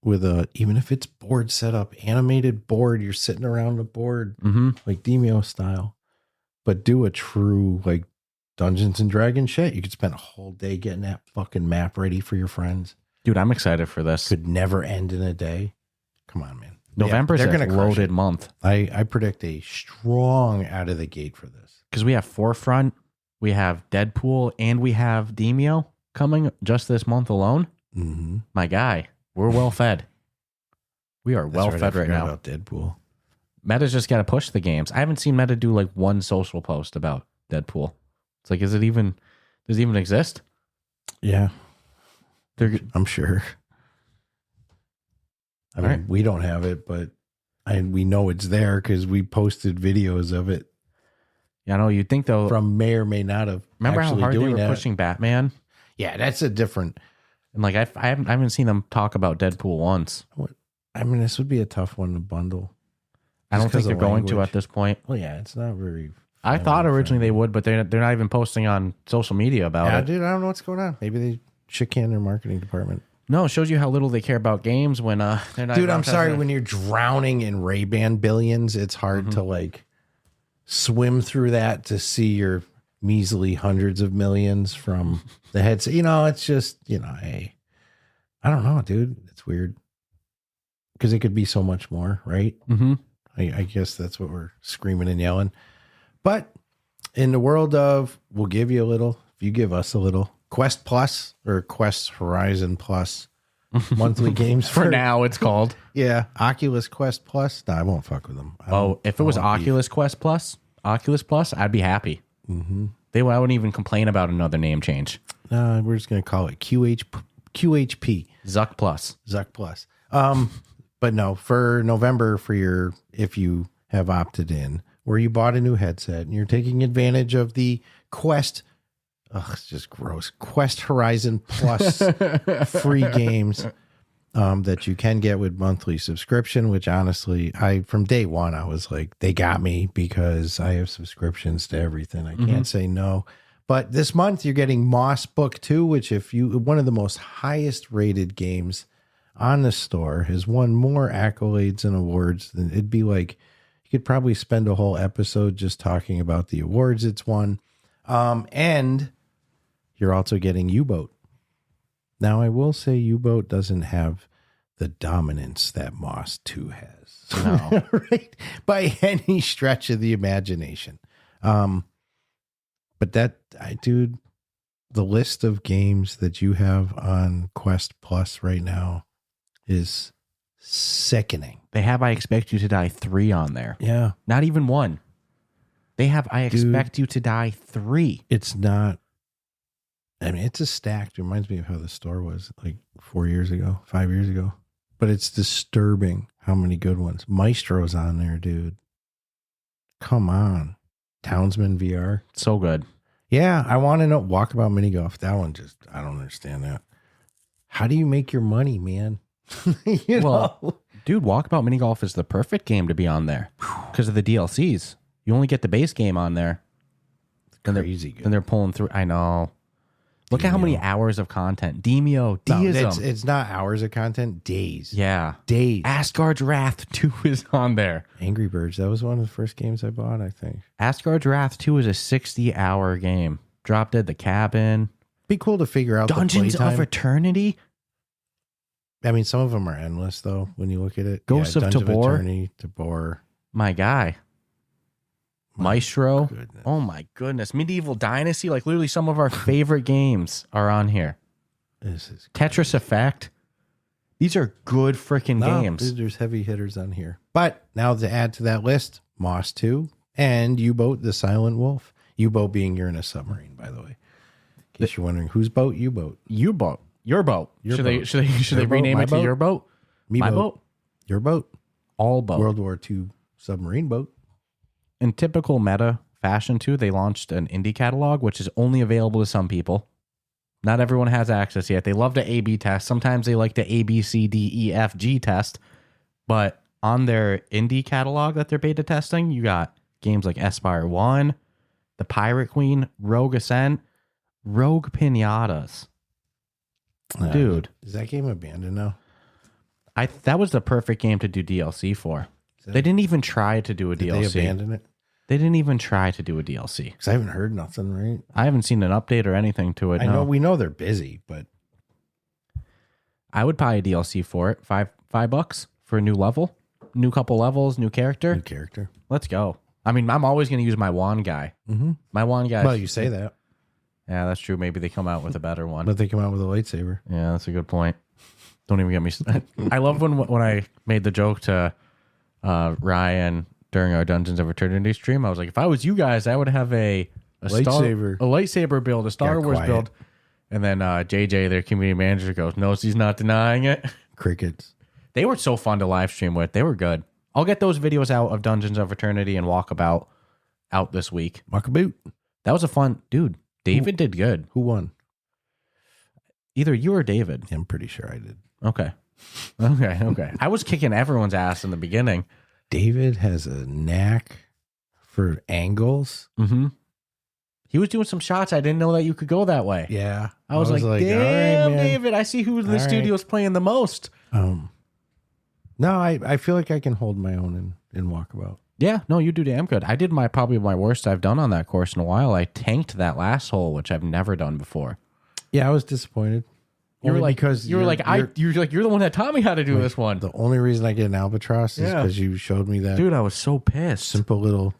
With even if it's board setup, animated board, you're sitting around a board, like Demeo style. But do a true, like, Dungeons and Dragons shit. You could spend a whole day getting that fucking map ready for your friends. Dude, I'm excited for this. Could never end in a day. Come on, man. November's a loaded month. I predict a strong out of the gate for this. Because we have Forefront, we have Deadpool, and we have Demeo coming just this month alone. My guy, we're well fed. We are well fed right now. About Deadpool. Meta's just got to push the games. I haven't seen Meta do like one social post about Deadpool. It's like, does it even exist? Yeah. I'm sure. I mean, we don't have it, but And we know it's there because we posted videos of it. Yeah, I know. You'd think though, From may or may not have. remember how hard they were that. pushing Batman? Yeah, that's a different. And like I haven't seen them talk about Deadpool once. I mean, this would be a tough one to bundle. I don't think they're going to at this point. Well, yeah, it's not very. I thought originally they would, but they're not even posting on social media about it. Dude, I don't know what's going on. Maybe they shit can their marketing department. No, it shows you how little they care about games when they're not. Dude, I'm sorry. When you're drowning in Ray-Ban billions, it's hard to like swim through that to see your measly hundreds of millions from the headset. It's just, hey, I don't know, dude. It's weird because it could be so much more, right? Mm-hmm. I guess that's what we're screaming and yelling. But in the world of, we'll give you a little, if you give us a little, Quest Plus or Quest Horizon Plus monthly games For now, it's called. Yeah, Oculus Quest Plus. No, I won't fuck with them. If it was Oculus Quest Plus, I'd be happy. Mm-hmm. I wouldn't even complain about another name change. No, we're just gonna call it QHP. Zuck Plus. Zuck Plus. But no, for November, if you have opted in, where you bought a new headset and you're taking advantage of the Quest. It's just gross. Quest Horizon Plus free games that you can get with monthly subscription, which honestly, from day one, I was like, they got me because I have subscriptions to everything. I can't say no. But this month you're getting Moss Book 2, which one of the most highest rated games on the store, has won more accolades and awards than it'd be like, you could probably spend a whole episode just talking about the awards it's won. And you're also getting U-Boat. Now, I will say U-Boat doesn't have the dominance that Moss 2 has. No. Right? By any stretch of the imagination. But dude, the list of games that you have on Quest Plus right now is sickening. They have I Expect You to Die 3 on there. Yeah. Not even 1. They have I Expect You to Die 3. It's not. I mean, it's a stacked. It reminds me of how the store was like 5 years ago. But it's disturbing how many good ones. Maestro's on there, dude. Come on. Townsman VR. So good. Yeah, I want to know. Walkabout Mini Golf. That one I don't understand that. How do you make your money, man? Well, dude, Walkabout Mini Golf is the perfect game to be on there because of the DLCs. You only get the base game on there. Crazy good. And they're pulling through. I know. Look at how many hours of content. Demeo, Deism. No, it's not hours of content, days. Yeah. Days. Asgard's Wrath 2 is on there. Angry Birds. That was one of the first games I bought, I think. Asgard's Wrath 2 is a 60-hour game. Drop Dead the Cabin. Be cool to figure out Dungeons the playtime. of Eternity. I mean, some of them are endless, though, when you look at it. Ghosts of Dungeon Tabor. Eternity, Tabor. My guy. Maestro. Goodness. Oh my goodness. Medieval Dynasty. Like literally some of our favorite games are on here. This is Tetris Effect. These are good freaking games. There's heavy hitters on here. But now to add to that list, Moss 2 and U-Boat, the Silent Wolf. U-Boat being you're in a submarine, by the way. In case you're wondering, whose boat? U-Boat. U-Boat. Your boat. Your Should boat. they rename it to Your Boat? My boat? Your boat. All boat. World War II submarine boat. In typical meta fashion, too, they launched an indie catalog, which is only available to some people. Not everyone has access yet. They love to A/B test. Sometimes they like to A, B, C, D, E, F, G test. But on their indie catalog that they're beta testing, you got games like Aspire 1, The Pirate Queen, Rogue Ascent, Rogue Pinatas. Dude. Is that game abandoned now? That was the perfect game to do DLC for. They didn't even try to do a DLC. Did they abandon it? They didn't even try to do a DLC. Because I haven't heard nothing, right? I haven't seen an update or anything to it. I know we know they're busy, but I would buy a DLC for it. $5 for a new level, new couple levels, new character. new character. Let's go. I mean, I'm always going to use my wand guy. Mm-hmm. My wand guy. Well, you say that, Yeah, that's true. Maybe they come out with a better one. but they come out with a lightsaber. Yeah, that's a good point. Don't even get me. I love when I made the joke to Ryan during our Dungeons of Eternity stream. I was like, if I was you guys, I would have a lightsaber build, a Star Wars quiet. build. And then JJ, their community manager, goes, "No, he's not denying it." Crickets. They were so fun to live stream with. They were good. I'll get those videos out of Dungeons of Eternity and Walkabout out this week. Walkabout. That was a fun, dude. David did good. Who won? Either you or David. I'm pretty sure I did. Okay. I was kicking everyone's ass in the beginning. David has a knack for angles. Mm-hmm. He was doing some shots. I didn't know that you could go that way. Yeah. I was like, damn, right, David, I see who in the studio's playing the most. No, I feel like I can hold my own in Walkabout. Yeah, no, you do damn good. I did probably my worst I've done on that course in a while. I tanked that last hole, which I've never done before. Yeah, I was disappointed. You're like you're the one that taught me how to do this one. The only reason I get an albatross is because you showed me that. Dude, I was so pissed. Simple little.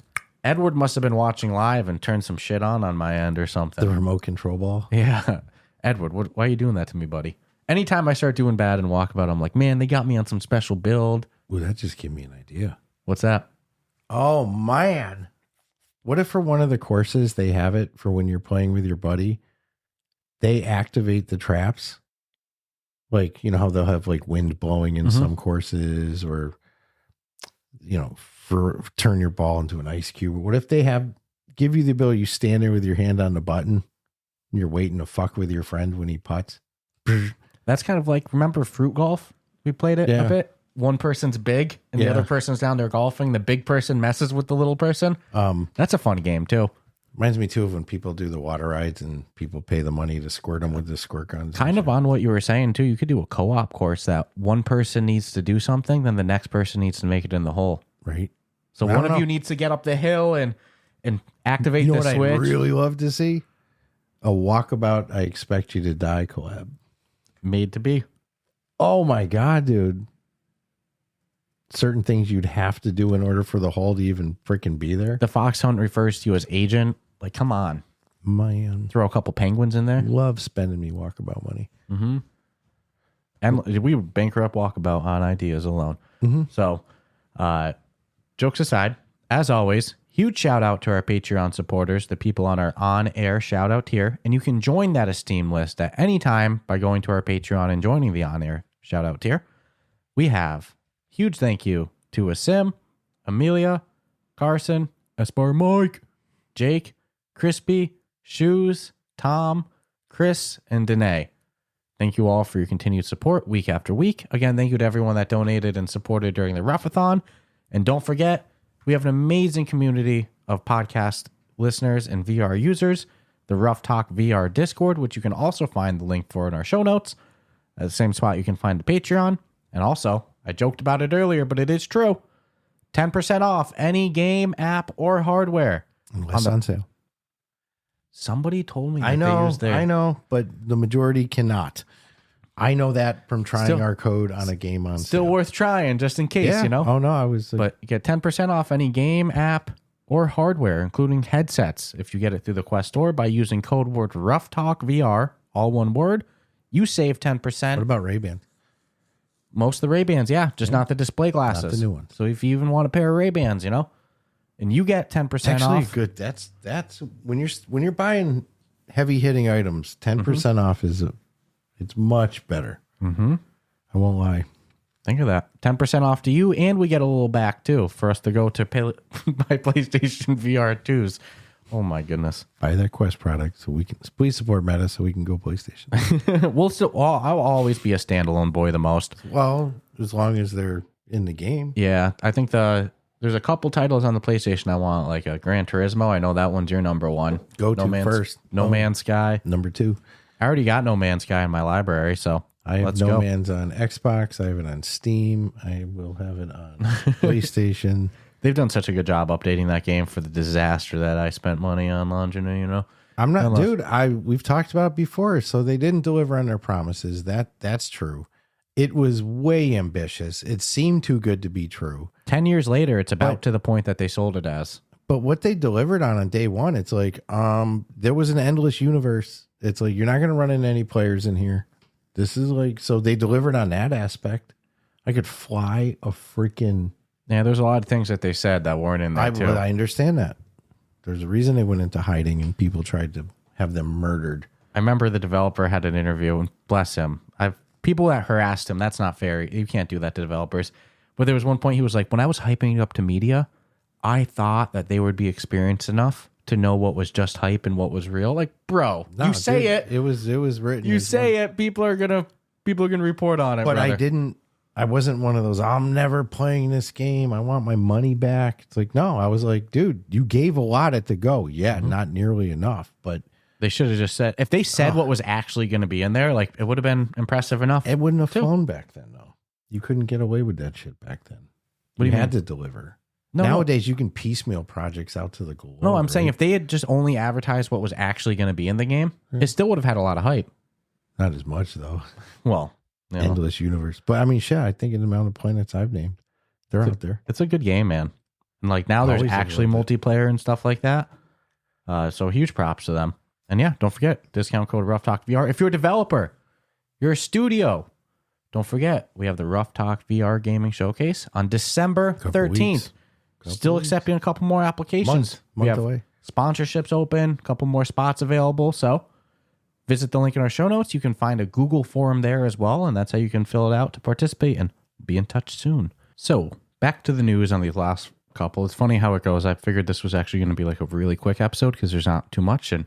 Edward must have been watching live and turned some shit on my end or something. The remote control ball. Yeah, Edward, why are you doing that to me, buddy? Anytime I start doing bad in Walkabout, I'm like, man, they got me on some special build. Ooh, that just gave me an idea. What's that? Oh man, what if for one of the courses they have it for when you're playing with your buddy, they activate the traps? Like, you know how they'll have like wind blowing in some courses, or, you know, for turn your ball into an ice cube. What if they give you the ability, you stand there with your hand on the button and you're waiting to fuck with your friend when he putts? That's kind of like, remember Fruit Golf? We played it a bit. One person's big and the other person's down there golfing. The big person messes with the little person. That's a fun game too. Reminds me too of when people do the water rides and people pay the money to squirt them with the squirt guns. Kind of on what you were saying too. You could do a co-op course that one person needs to do something, then the next person needs to make it in the hole. Right. So one of you needs to get up the hill and activate the switch. I'd really love to see? A Walkabout I Expect You to Die collab. Made to be. Oh my God, dude. Certain things you'd have to do in order for the hole to even freaking be there. The Fox Hunt refers to you as agent. Like, come on. Man. Throw a couple penguins in there. Love spending me Walkabout money. Mm-hmm. And we would bankrupt Walkabout on ideas alone. Mm-hmm. So, jokes aside, as always, huge shout out to our Patreon supporters, the people on our on-air shout out tier. And you can join that esteemed list at any time by going to our Patreon and joining the on-air shout out tier. We have huge thank you to Asim, Amelia, Carson, Espar Mike, Jake, Crispy, Shoes, Tom, Chris, and Danae. Thank you all for your continued support week after week. Again, thank you to everyone that donated and supported during the Ruffathon. And don't forget, we have an amazing community of podcast listeners and VR users, the Ruff Talk VR Discord, which you can also find the link for in our show notes. At the same spot you can find the Patreon. And also, I joked about it earlier, but it is true. 10% off any game, app, or hardware. Unless on sale. Somebody told me that I they know, but the majority cannot. I know that from trying our code on a game on still sale. worth trying just in case, you know? Oh, no, I was... But you get 10% off any game, app, or hardware, including headsets. If you get it through the Quest Store by using code word RuffTalkVR, all one word, you save 10%. What about Ray-Ban? Most of the Ray-Bans, just not the display glasses. Not the new ones. So if you even want a pair of Ray-Bans, you know, and you get 10% Actually, off. good. That's when you're buying heavy hitting items, 10% off it's much better. Mm-hmm. I won't lie. Think of that. 10% off to you, and we get a little back too for us to go to buy PlayStation VR 2s. Oh my goodness. Buy that Quest product so we can please support Meta so we can go PlayStation. I'll always be a standalone boy the most. Well, as long as they're in the game. Yeah, I think there's a couple titles on the PlayStation I want, like a Gran Turismo. I know that one's your number one. First. No Man's Sky. Number 2. I already got No Man's Sky in my library, so I have No Man's on Xbox. I have it on Steam. I will have it on PlayStation. They've done such a good job updating that game for the disaster that I spent money on launching it, you know? I'm not, dude, we've talked about it before, so they didn't deliver on their promises. That's true. It was way ambitious. It seemed too good to be true. 10 years later, it's about to the point that they sold it as. But what they delivered on day one, it's like, there was an endless universe. It's like, you're not going to run into any players in here. This is like, so they delivered on that aspect. I could fly a freaking... Yeah, there's a lot of things that they said that weren't in there, too. I understand that. There's a reason they went into hiding and people tried to have them murdered. I remember the developer had an interview, and bless him. People that harassed him, that's not fair. You can't do that to developers. But there was one point he was like, when I was hyping it up to media, I thought that they would be experienced enough to know what was just hype and what was real. Like, bro, No, you say dude, it. It was written. You say it. People are gonna report on it. But brother. I wasn't one of those, I'm never playing this game, I want my money back. It's like, no, I was like, dude, you gave a lot at the go. Yeah, not nearly enough. But They should have just said, if they said what was actually going to be in there, like it would have been impressive enough. it wouldn't have flown back then, though. You couldn't get away with that shit back then. What do you had mean? to deliver. No, Nowadays, you can piecemeal projects out to the goal. No, I'm saying if they had just only advertised what was actually going to be in the game, it still would have had a lot of hype. Not as much, though. Well, you know, Endless universe. But I mean, shit, I think in the amount of planets I've named, they're out there. it's a good game, man. And like now there's Always a actually little multiplayer and stuff like that. So huge props to them. And yeah, don't forget, discount code Rough Talk VR. If you're a developer, you're a studio, don't forget, we have the Rough Talk VR Gaming Showcase on December 13th. Still accepting a couple more applications. We have away. sponsorships open, a couple more spots available. So visit the link in our show notes. You can find a Google form there as well, and that's how you can fill it out to participate and be in touch soon. So back to the news on these last couple. It's funny how it goes. I figured this was actually going to be like a really quick episode because there's not too much, and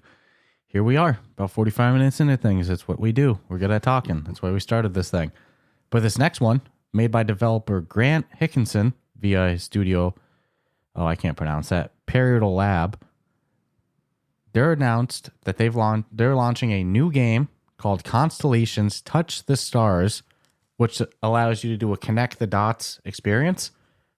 here we are, about 45 minutes into things. It's what we do. We're good at talking. That's why we started this thing. But this next one, made by developer Grant Hickinson via his studio, I can't pronounce that, Parietal Lab. They're announced that they're launching a new game called Constellations Touch the Stars, which allows you to do a connect the dots experience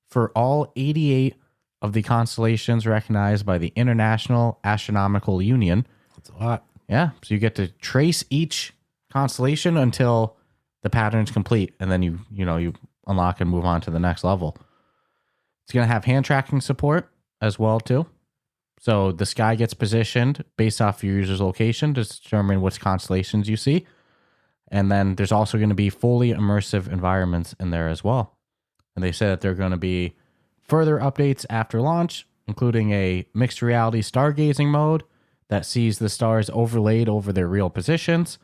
for all 88 of the constellations recognized by the International Astronomical Union. That's a lot. Yeah, so you get to trace each constellation until the pattern's complete, and then you unlock and move on to the next level. It's going to have hand tracking support as well too. So the sky gets positioned based off your user's location to determine which constellations you see. And then there's also going to be fully immersive environments in there as well. And they said that there are going to be further updates after launch, including a mixed reality stargazing mode that sees the stars overlaid over their real positions.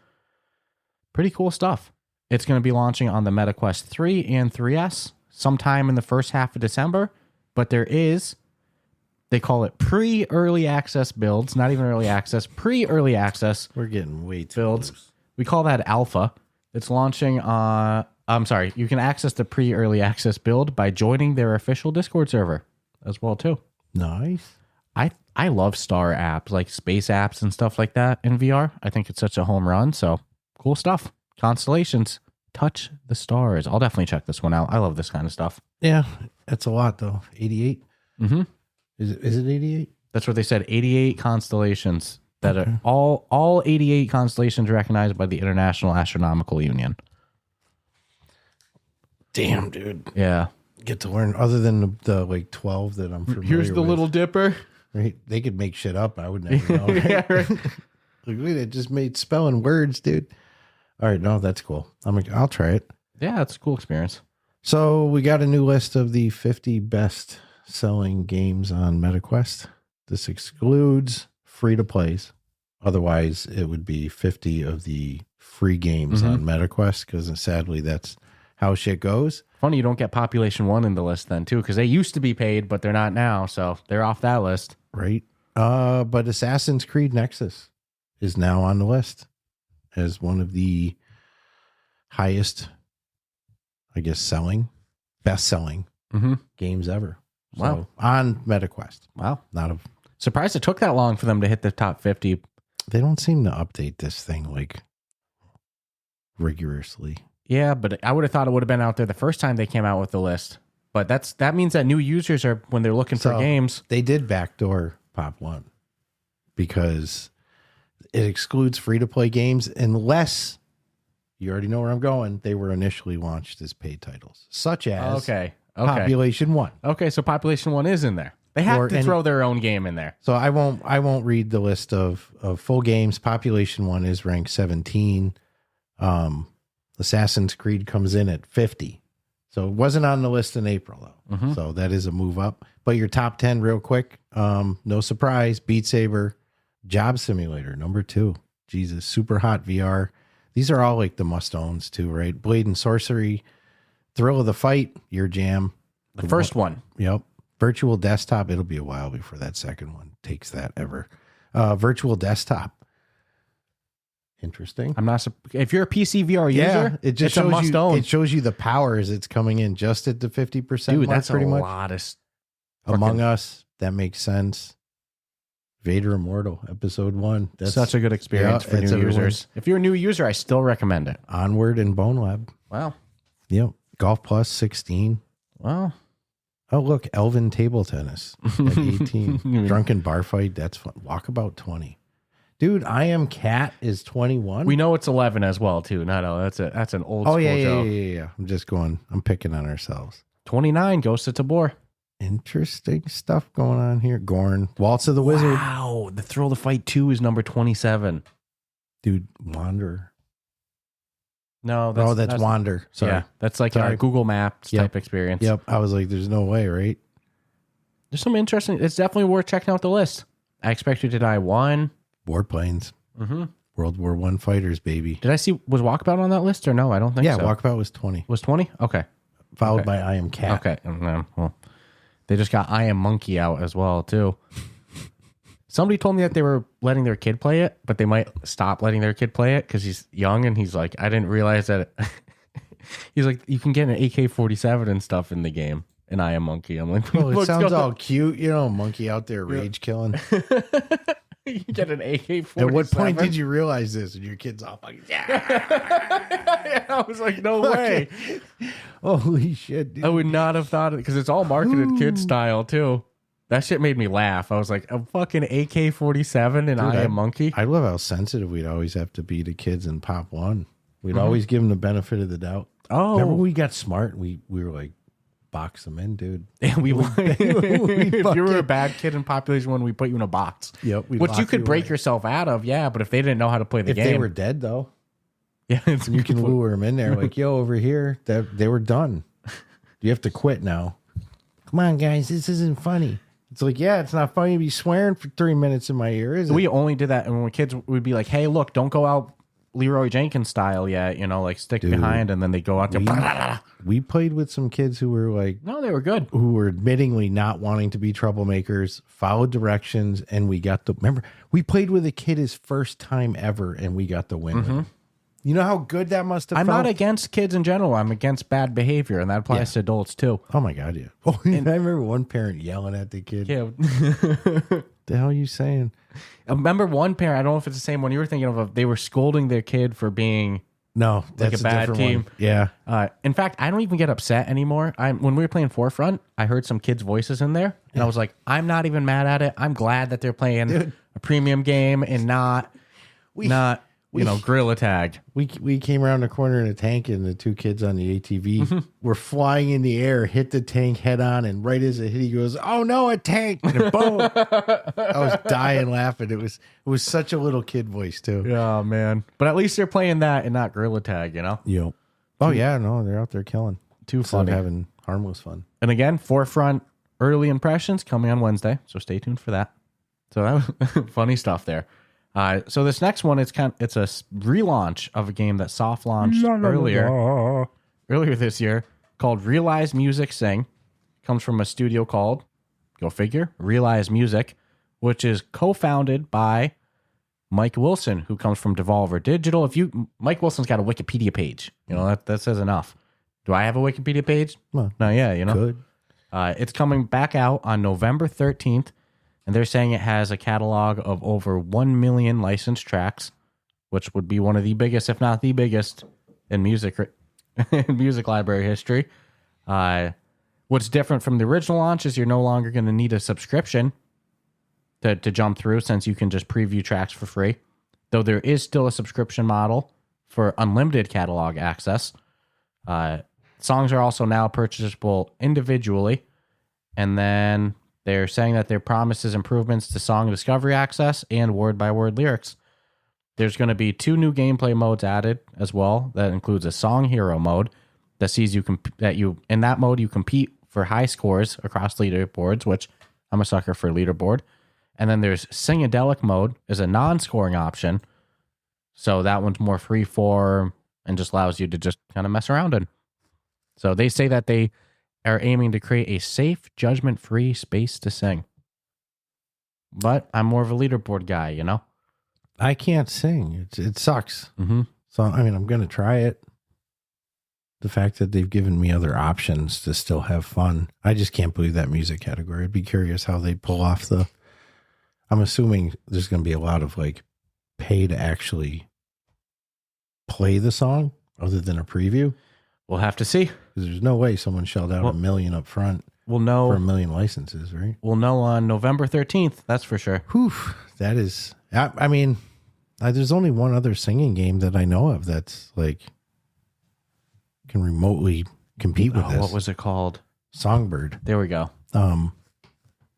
Pretty cool stuff. It's going to be launching on the MetaQuest 3 and 3S sometime in the first half of December, but they call it pre-early access builds, not even early access, pre-early access. We're getting way too builds. loose. We call that alpha. It's launching you can access the pre-early access build by joining their official Discord server as well too. Nice. I love star apps, like space apps and stuff like that in VR. I think it's such a home run. So cool stuff. Constellations, touch the stars. I'll definitely check this one out. I love this kind of stuff. Yeah, that's a lot though. 88. Mm-hmm. Is it 88? That's what they said. 88 constellations that are all 88 constellations recognized by the International Astronomical Union. Damn, dude. Yeah. Get to learn other than the like 12 that I'm familiar Here's the with. Little Dipper. Right? They could make shit up. I would never know. Right? Yeah, right. Like, look, it just made spelling words, dude. All right, no, that's cool. I'll try it. Yeah, it's a cool experience. So we got a new list of the 50 best selling games on MetaQuest. This excludes free-to-plays. Otherwise, it would be 50 of the free games on MetaQuest, because sadly, that's how shit goes. Funny you don't get Population 1 in the list then, too, because they used to be paid, but they're not now, so they're off that list. Right. But Assassin's Creed Nexus is now on the list as one of the highest, I guess, best-selling games ever. Wow. So, on MetaQuest. Wow. Not Surprised it took that long for them to hit the top 50. They don't seem to update this thing like rigorously. Yeah, but I would have thought it would have been out there the first time they came out with the list. But that means that new users are, when they're looking for games. They did backdoor Pop 1 because it excludes free-to-play games unless, you already know where I'm going, they were initially launched as paid titles, such as Okay. Population 1. Okay, so Population 1 is in there. They have to throw their own game in there. So I won't read the list of full games. Population 1 is ranked 17. Assassin's Creed comes in at 50. So it wasn't on the list in April, though. So that is a move up. But your top 10 real quick, no surprise, Beat Saber, Job Simulator, number 2. Jesus, Super Hot VR. These are all like the must-owns too, right? Blade and Sorcery, Thrill of the Fight, your jam. The first one. Yep. Virtual Desktop. It'll be a while before that second one takes that ever. Virtual Desktop. Interesting. I'm not. If you're a PCVR user, it just it's a shows must you. own. It shows you the power as it's coming in just at the 50%. Dude, mark, that's pretty a much. lot of. Among Us. That makes sense. Vader Immortal, episode 1. That's such a good experience for new users. If you're a new user, I still recommend it. Onward and Bone Lab. Wow. Yep. Golf Plus 16. Wow. Oh, look, Elven Table Tennis at 18. Drunken Bar Fight, that's fun. Walkabout 20. Dude, I Am Cat is 21. We know it's 11 as well, too. That's an old school show. Yeah. I'm picking on ourselves. 29, Ghost of Tabor. Interesting stuff going on here. Gorn, Waltz of the Wizard. Wow. The Thrill of the Fight 2 is number 27. Dude, Wander. No, that's Wander. Sorry. Yeah, that's like our Google Maps type experience. Yep. I was like, there's no way, right? There's some interesting. It's definitely worth checking out the list. I Expect You to Die 1. Warplanes. Mm-hmm. World War I fighters, baby. Did I see, was Walkabout on that list or no? I don't think so. Yeah, Walkabout was 20. Was 20? Okay. Followed by I Am Cat. Okay. Well, they just got I Am Monkey out as well, too. Somebody told me that they were letting their kid play it, but they might stop letting their kid play it because he's young and he's like, I didn't realize that. He's like, you can get an AK-47 and stuff in the game. And I Am Monkey. I'm like, oh, it sounds all cute. Monkey out there rage killing. You get an AK-47. At what point did you realize this? And your kid's all fucking, yeah. I was like, no way. Holy shit, dude. I would not have thought it because it's all marketed kid style, too. That shit made me laugh. I was like, a fucking AK-47 and I Am Monkey. I love how sensitive we'd always have to be to kids in Pop 1. We'd always give them the benefit of the doubt. Oh. Remember when we got smart? We were like, box them in, dude. And if you were a bad kid in Population 1, we put you in a box. Yep. Which you could break yourself out of, yeah, but if they didn't know how to play the game. If they were dead, though. Yeah. You can lure them in there like, yo, over here, they were done. You have to quit now. Come on, guys, this isn't funny. It's like, yeah, it's not funny to be swearing for 3 minutes in my ear, is it? We only did that when we were kids. We'd be like, hey, look, don't go out Leroy Jenkins style yet, like stick behind, and then they go out there. We played with some kids who were like, no, they were good. Who were admittingly not wanting to be troublemakers, followed directions, and we got remember, we played with a kid his first time ever, and we got the win. Mm-hmm. You know how good that must have felt? I'm not against kids in general. I'm against bad behavior, and that applies to adults too. Oh my God, yeah. Oh, and I remember one parent yelling at the kid. Yeah. The hell are you saying? I remember one parent, I don't know if it's the same one you were thinking of, they were scolding their kid for being that's a bad team. One. Yeah. In fact, I don't even get upset anymore. When we were playing Forefront, I heard some kids' voices in there, and I was like, I'm not even mad at it. I'm glad that they're playing a premium game and not Gorilla Tag. We came around the corner in a tank, and the two kids on the ATV were flying in the air, hit the tank head on, and right as it hit, he goes, "Oh no, a tank!" And boom! I was dying laughing. It was such a little kid voice too. Yeah, man. But at least they're playing that and not Gorilla Tag, Yep. Oh yeah, no, they're out there killing. Too funny, having harmless fun. And again, Forefront early impressions coming on Wednesday, so stay tuned for that. So that was funny stuff there. So this next one, it's a relaunch of a game that soft launched earlier this year called Realize Music Sing. Comes from a studio called, go figure, Realize Music, which is co-founded by Mike Wilson, who comes from Devolver Digital. Mike Wilson's got a Wikipedia page, that says enough. Do I have a Wikipedia page? Well, no, yeah, Good. It's coming back out on November 13th. And they're saying it has a catalog of over 1 million licensed tracks, which would be one of the biggest, if not the biggest, in music library history. What's different from the original launch is you're no longer going to need a subscription to jump through, since you can just preview tracks for free. Though there is still a subscription model for unlimited catalog access. Songs are also now purchasable individually. And then they're saying that there promises improvements to song discovery access and word-by-word lyrics. There's going to be 2 new gameplay modes added as well. That includes a song hero mode that sees in that mode you compete for high scores across leaderboards, which I'm a sucker for leaderboard. And then there's Singadelic mode is a non-scoring option. So that one's more free form and just allows you to just kind of mess around in. So they say that they are aiming to create a safe, judgment-free space to sing. But I'm more of a leaderboard guy, you know? I can't sing. It sucks. Mm-hmm. So, I mean, I'm going to try it. The fact that they've given me other options to still have fun. I just can't believe that music category. I'd be curious how they pull off I'm assuming there's going to be a lot of like pay to actually play the song other than a preview. We'll have to see. Because there's no way someone shelled out $1 million up front. We'll know for 1 million licenses, right? We'll know on November 13th. That's for sure. Whew, that is. I mean, there's only one other singing game that I know of that's like can remotely compete with this. What was it called? Songbird. There we go.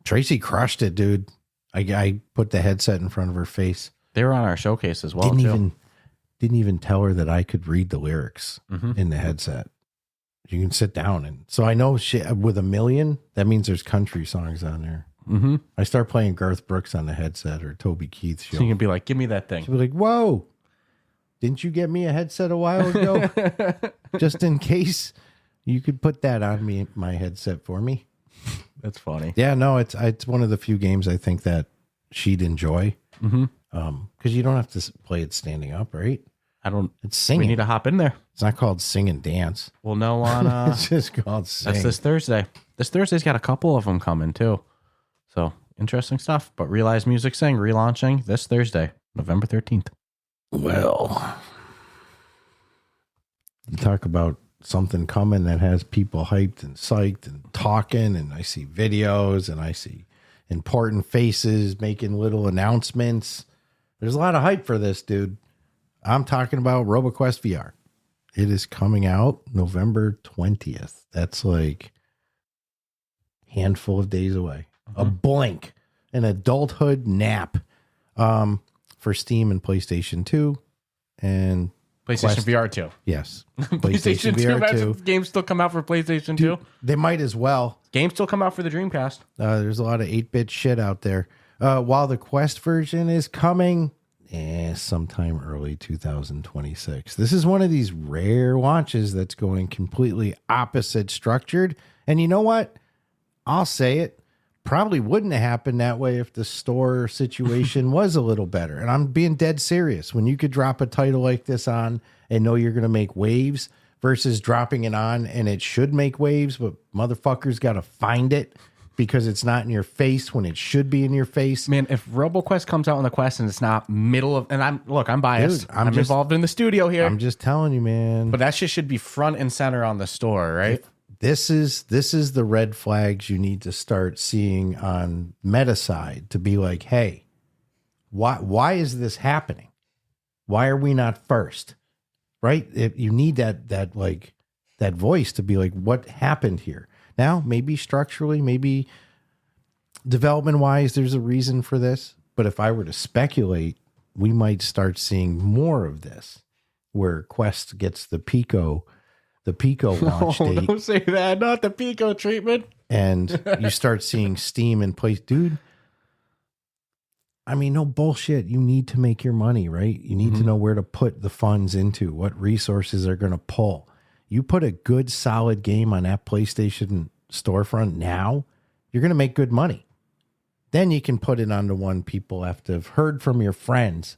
Tracy crushed it, dude. I put the headset in front of her face. They were on our showcase as well. Didn't even tell her that I could read the lyrics in the headset. You can sit down and so I know shit with 1 million. That means there's country songs on there. Mm-hmm. I start playing Garth Brooks on the headset or Toby Keith show. So you can be like, "Give me that thing." She'll be like, "Whoa, didn't you get me a headset a while ago? Just in case you could put that on my headset for me." That's funny. Yeah, no, it's one of the few games I think that she'd enjoy. Mm-hmm. Because you don't have to play it standing up, right? It's singing. We need to hop in there. It's not called sing and dance. We'll know on. It's just called sing. That's this Thursday. This Thursday's got a couple of them coming too. So interesting stuff. But Realize Music Sing relaunching this Thursday, November 13th. Well, you talk about something coming that has people hyped and psyched and talking, and I see videos and I see important faces making little announcements. There's a lot of hype for this, dude. I'm talking about Roboquest VR. It is coming out November 20th. That's like a handful of days away. A blink, an adulthood nap for Steam and PlayStation 2 and PlayStation Quest. VR 2. Yes. PlayStation 2. VR 2. Games still come out for PlayStation 2. They might as well. Games still come out for the Dreamcast. There's a lot of 8-bit shit out there. While the Quest version is coming sometime early 2026. This is one of these rare launches that's going completely opposite structured. And you know what? I'll say it. Probably wouldn't have happened that way if the store situation was a little better. And I'm being dead serious. When you could drop a title like this on and know you're going to make waves versus dropping it on and it should make waves, but motherfuckers got to find it because it's not in your face when it should be in your face. Man, if Roboquest comes out on the Quest and it's not middle of, and I'm biased. Dude, I'm just involved in the studio here. I'm just telling you, man. But that shit should be front and center on the store, right? This is the red flags you need to start seeing on meta side to be like, hey, why is this happening? Why are we not first? Right? You need that voice to be like, what happened here? Now, maybe structurally, maybe development wise, there's a reason for this. But if I were to speculate, we might start seeing more of this, where Quest gets the Pico launch date. Don't say that. Not the Pico treatment. And you start seeing Steam in place. Dude, I mean, no bullshit. You need to make your money, right? You need to know where to put the funds into, what resources are going to pull. You put a good, solid game on that PlayStation storefront now, you're going to make good money. Then you can put it on the one people have to have heard from your friends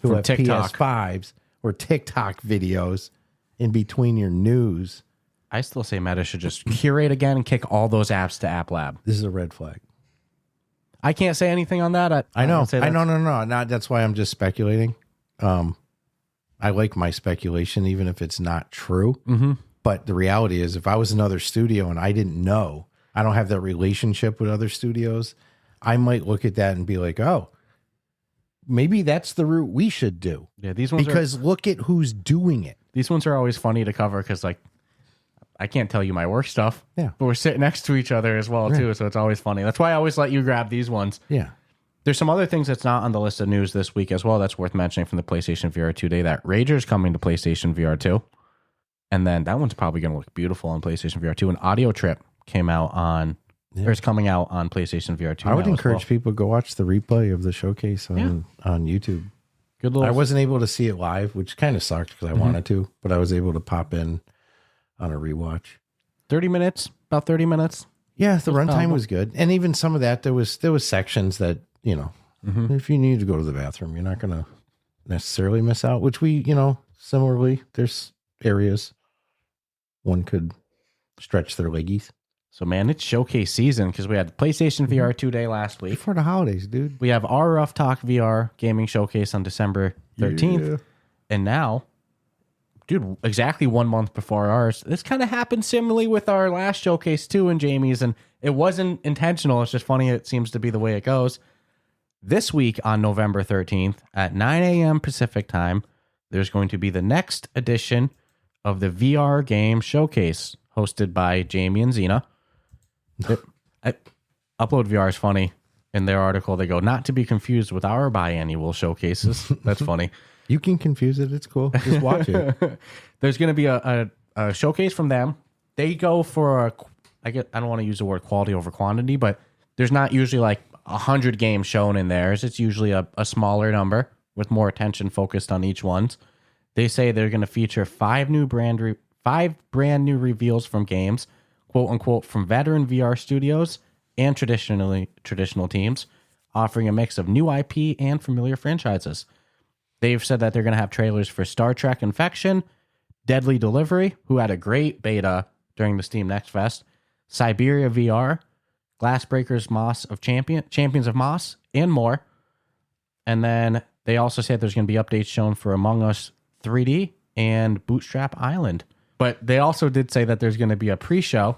who from have TikTok. PS5s or TikTok videos in between your news. I still say Meta should just curate again and kick all those apps to App Lab. This is a red flag. I can't say anything on that. I know. No. That's why I'm just speculating. I like my speculation, even if it's not true. Mm-hmm. But the reality is, if I was another studio and I didn't know, I don't have that relationship with other studios, I might look at that and be like, oh, maybe that's the route we should do. Yeah, these ones because look at who's doing it. These ones are always funny to cover because, like, I can't tell you my work stuff. Yeah. But we're sitting next to each other as well, too. So it's always funny. That's why I always let you grab these ones. Yeah. There's some other things that's not on the list of news this week as well that's worth mentioning from the PlayStation VR 2 day. That Rager's coming to PlayStation VR 2. And then that one's probably going to look beautiful on PlayStation VR 2. An Audio Trip came out on, or is coming out on PlayStation VR 2. I would encourage people to go watch the replay of the showcase on YouTube. Good little. I wasn't able to see it live, which kind of sucked because I wanted to, but I was able to pop in on a rewatch. 30 minutes, about 30 minutes. Yeah, the runtime was good. And even some of that, there was sections that, if you need to go to the bathroom, you're not going to necessarily miss out, which we, similarly, there's areas one could stretch their leggies. So, man, it's showcase season because we had PlayStation VR 2-day last week. Before the holidays, dude. We have our Rough Talk VR gaming showcase on December 13th. Yeah. And now, dude, exactly 1 month before ours, this kind of happened similarly with our last showcase too in Jamie's, and it wasn't intentional. It's just funny. It seems to be the way it goes. This week on November 13th at 9 a.m. Pacific time, there's going to be the next edition of the VR game showcase hosted by Jamie and Xena. Upload VR is funny. In their article, they go, not to be confused with our biannual showcases. That's funny. You can confuse it. It's cool. Just watch it. There's going to be a showcase from them. They go for I don't want to use the word quality over quantity, but there's not usually like 100 games shown in theirs. It's usually a smaller number with more attention focused on each one. They say they're going to feature five brand new reveals from games, quote unquote, from veteran VR studios and traditional teams, offering a mix of new IP and familiar franchises. They've said that they're going to have trailers for Star Trek Infection, Deadly Delivery, who had a great beta during the Steam Next Fest, Siberia VR, Glassbreakers Moss of Champions of Moss, and more. And then they also said there's going to be updates shown for Among Us 3D and Bootstrap Island. But they also did say that there's going to be a pre-show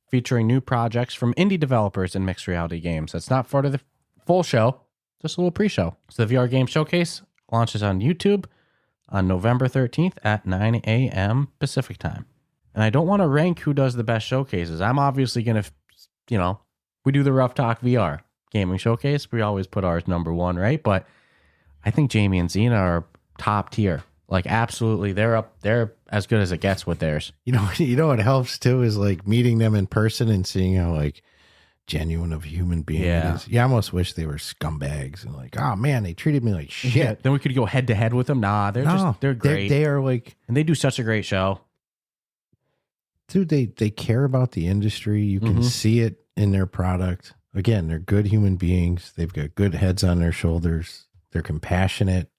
featuring new projects from indie developers in mixed reality games. That's not part of the full show, just a little pre-show. So the VR Game Showcase launches on YouTube on November 13th at 9 a.m. Pacific time. And I don't want to rank who does the best showcases. I'm obviously going to, we do the Rough Talk VR gaming showcase. We always put ours number one, right? But I think Jamie and Xena are top tier. Like, absolutely, they're as good as it gets with theirs. You know what helps too is like meeting them in person and seeing how like genuine of a human being it is. You almost wish they were scumbags and like, oh man, they treated me like shit. Yeah, then we could go head to head with them. Nah, they're great. They are like, and they do such a great show. Dude, they care about the industry. You can see it in their product. Again, they're good human beings. They've got good heads on their shoulders. They're compassionate.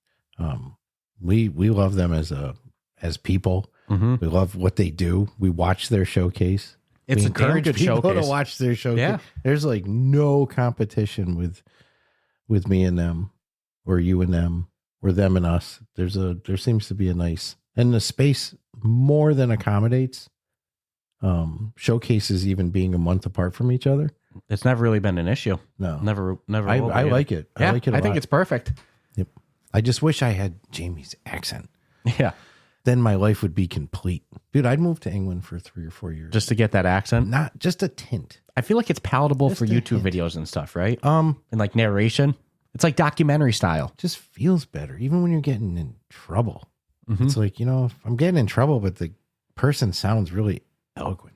We love them as people. We love what they do. We watch their showcase. It's we a damn good people showcase to watch their showcase. Yeah. There's like no competition with me and them, or you and them, or them and us. There seems to be a nice, and the space more than accommodates showcases even being a month apart from each other. It's never really been an issue. No, never. I like it. Yeah, I like it. I think it's perfect. Yep. I just wish I had Jamie's accent. Yeah. Then my life would be complete. Dude, I'd move to England for 3 or 4 years. Just to get that accent? Not just a tint. I feel like it's palatable Just for a YouTube hint. videos and stuff, right? And like narration. It's like documentary style. Just feels better, even when you're getting in trouble. It's like, if I'm getting in trouble, but the person sounds really eloquent.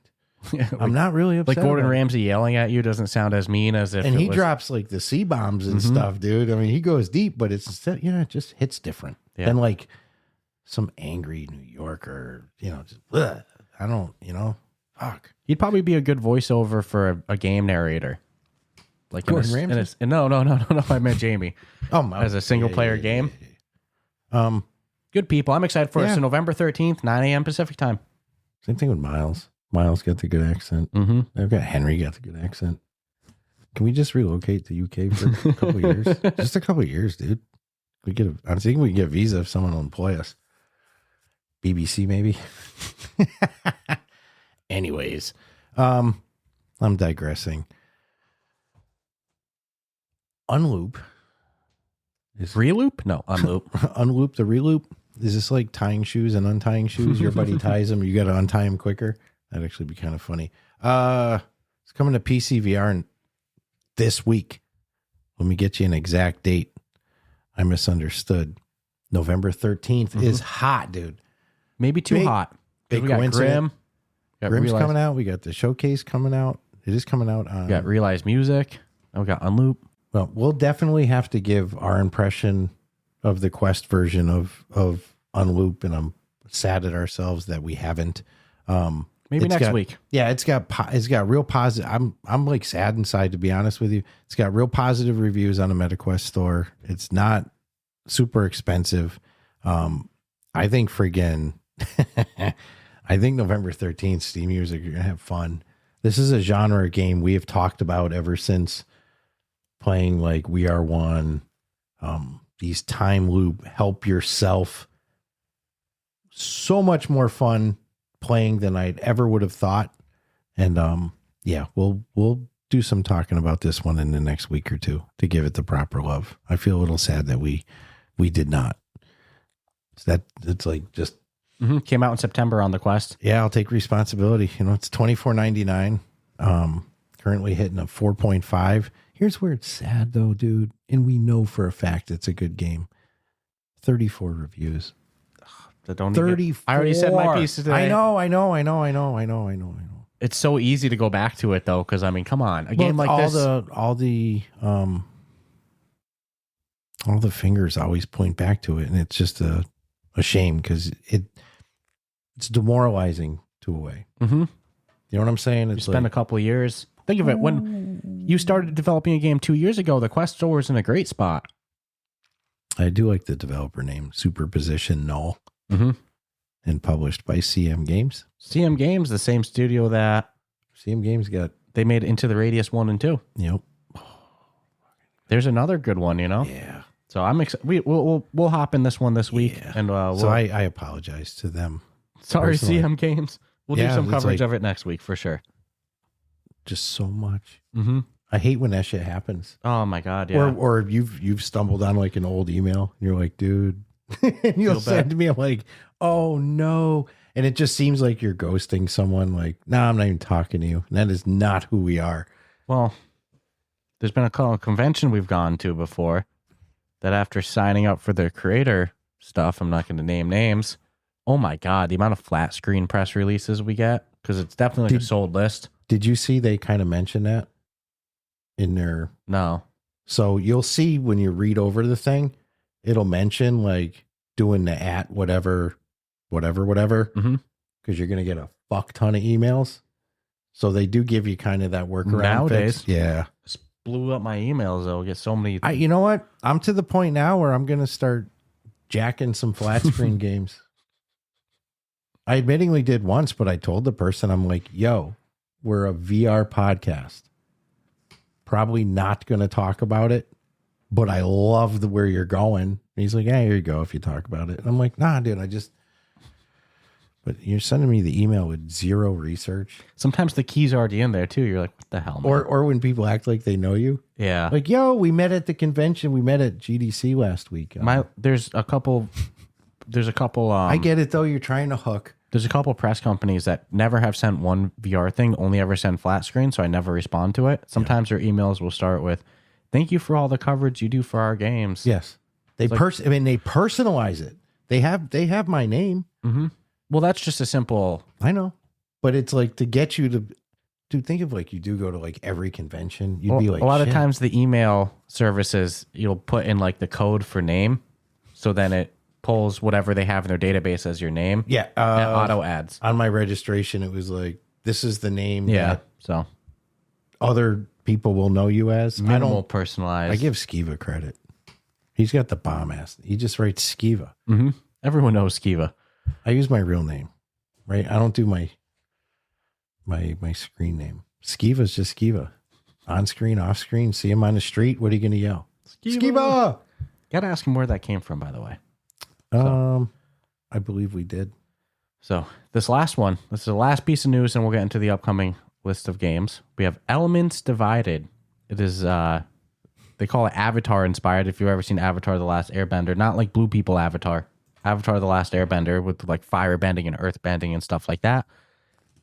Yeah, I'm not really upset. Like Gordon about it. Ramsay yelling at you doesn't sound as mean as if And he was, drops like the C-bombs and stuff, dude. I mean, he goes deep, but it's, it just hits different than like some angry New Yorker, just, ugh, I don't, fuck. He'd probably be a good voiceover for a game narrator. Like Gordon Ramsay? No, I meant Jamie. As a single player game. Yeah. Good people. I'm excited for it. Yeah. So November 13th, 9 a.m. Pacific time. Same thing with Miles. Miles got the good accent. I've got Henry got the good accent. Can we just relocate to UK for a couple years? Just a couple years, dude. I'm thinking we can get a visa if someone will employ us. BBC maybe. Anyways, I'm digressing. UnLoop is Reloop? No, UnLoop. UnLoop, the reloop. Is this like tying shoes and untying shoes? Your buddy ties them, you got to untie them quicker. That'd actually be kind of funny. It's coming to PCVR this week. Let me get you an exact date. I misunderstood. November 13th is hot, dude. Maybe too hot. Big We got coincidence. Grim. Grim's coming out. We got the showcase coming out. It is coming out on. We got Realize Music. And we got UnLoop. Well, we'll definitely have to give our impression of the Quest version of UnLoop, and I'm sad at ourselves that we haven't. Maybe next week. Yeah, it's got real positive. I'm like sad inside, to be honest with you. It's got real positive reviews on the MetaQuest store. It's not super expensive. I think I think November 13th, Steam users are gonna have fun. This is a genre game we have talked about ever since playing like We Are One. These time loop, help yourself. So much more fun playing than I'd ever would have thought. And yeah, we'll do some talking about this one in the next week or two to give it the proper love. I feel a little sad that we did not. It's like just came out in September on the Quest. Yeah, I'll take responsibility. You know, it's $24.99. Currently hitting a 4.5. Here's where it's sad though, dude. And we know for a fact it's a good game. 34 reviews. Don't 34. I already said my piece today. I know. It's so easy to go back to it though, because I mean, come on, a game like this. All the fingers always point back to it, and it's just a shame because it's demoralizing to a way. Mm-hmm. You know what I'm saying? You spend a couple of years. Think of it, when you started developing a game 2 years ago, the Quest store was in a great spot. I do like the developer name, Superposition Null, and published by CM Games. CM Games, the same studio that CM Games they made Into the Radius 1 and 2. Yep. There's another good one, you know? Yeah. So I'm excited. We'll hop in this one this week. Yeah. And so I apologize to them. Sorry, personally. CM Games. We'll do some coverage of it next week for sure. Just so much. Mm-hmm. I hate when that shit happens. Oh my God, yeah. Or you've stumbled on like an old email and you're like, dude, and you'll send to me, I'm like, oh no. And it just seems like you're ghosting someone, like, nah, I'm not even talking to you. And that is not who we are. Well, there's been a convention we've gone to before that after signing up for their creator stuff, I'm not going to name names. Oh my God, the amount of flat screen press releases we get, because it's definitely like a sold list. Did you see they kind of mentioned that in their... No. So you'll see when you read over the thing, it'll mention like doing the at whatever, because you're going to get a fuck ton of emails. So they do give you kind of that workaround nowadays. Fix. Yeah. Just blew up my emails though. Get so many. You know what? I'm to the point now where I'm going to start jacking some flat screen games. I admittingly did once, but I told the person, I'm like, yo, we're a VR podcast. Probably not going to talk about it, but I love where you're going. And he's like, yeah, here you go if you talk about it. And I'm like, nah, dude, but you're sending me the email with zero research. Sometimes the key's already in there too. You're like, what the hell, man? Or when people act like they know you. Yeah. Like, yo, we met at the convention. We met at GDC last week. There's a couple. I get it though. You're trying to hook. There's a couple press companies that never have sent one VR thing, only ever send flat screen, so I never respond to it. Sometimes their emails will start with, "Thank you for all the coverage you do for our games." Yes, they personalize it. They have my name. Mm-hmm. Well, that's just a simple. I know, but it's like to get you to think of like you do go to like every convention. You'd be like, a lot of times the email services, you'll put in like the code for name, so then it pulls whatever they have in their database as your name. Yeah. And auto ads. On my registration, it was like, this is the name that so other people will know you as. Minimal personalized. I give Skiva credit. He's got the bomb ass. He just writes Skiva. Mm-hmm. Everyone knows Skiva. I use my real name, right? I don't do my screen name. Skiva's just Skiva. On screen, off screen. See him on the street. What are you going to yell? Skiva! Gotta ask him where that came from, by the way. I believe we did. So this is the last piece of news, and we'll get into the upcoming list of games. We have Elements Divided. It is, they call it Avatar inspired. If you've ever seen Avatar: The Last Airbender, not like Blue People Avatar. Avatar: The Last Airbender with like fire bending and earth bending and stuff like that.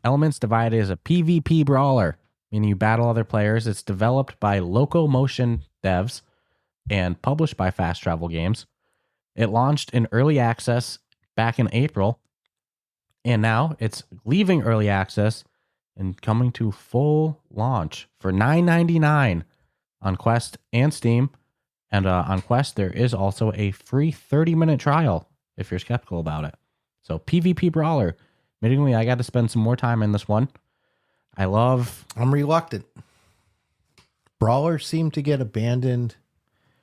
Elements Divided is a PvP brawler, meaning you battle other players. It's developed by Locomotion devs and published by Fast Travel Games. It launched in early access back in April, and now it's leaving early access and coming to full launch for $9.99 on Quest and Steam. And on Quest, there is also a free 30-minute trial if you're skeptical about it. So PvP Brawler, Admittingly, I got to spend some more time in this one. I'm reluctant. Brawlers seem to get abandoned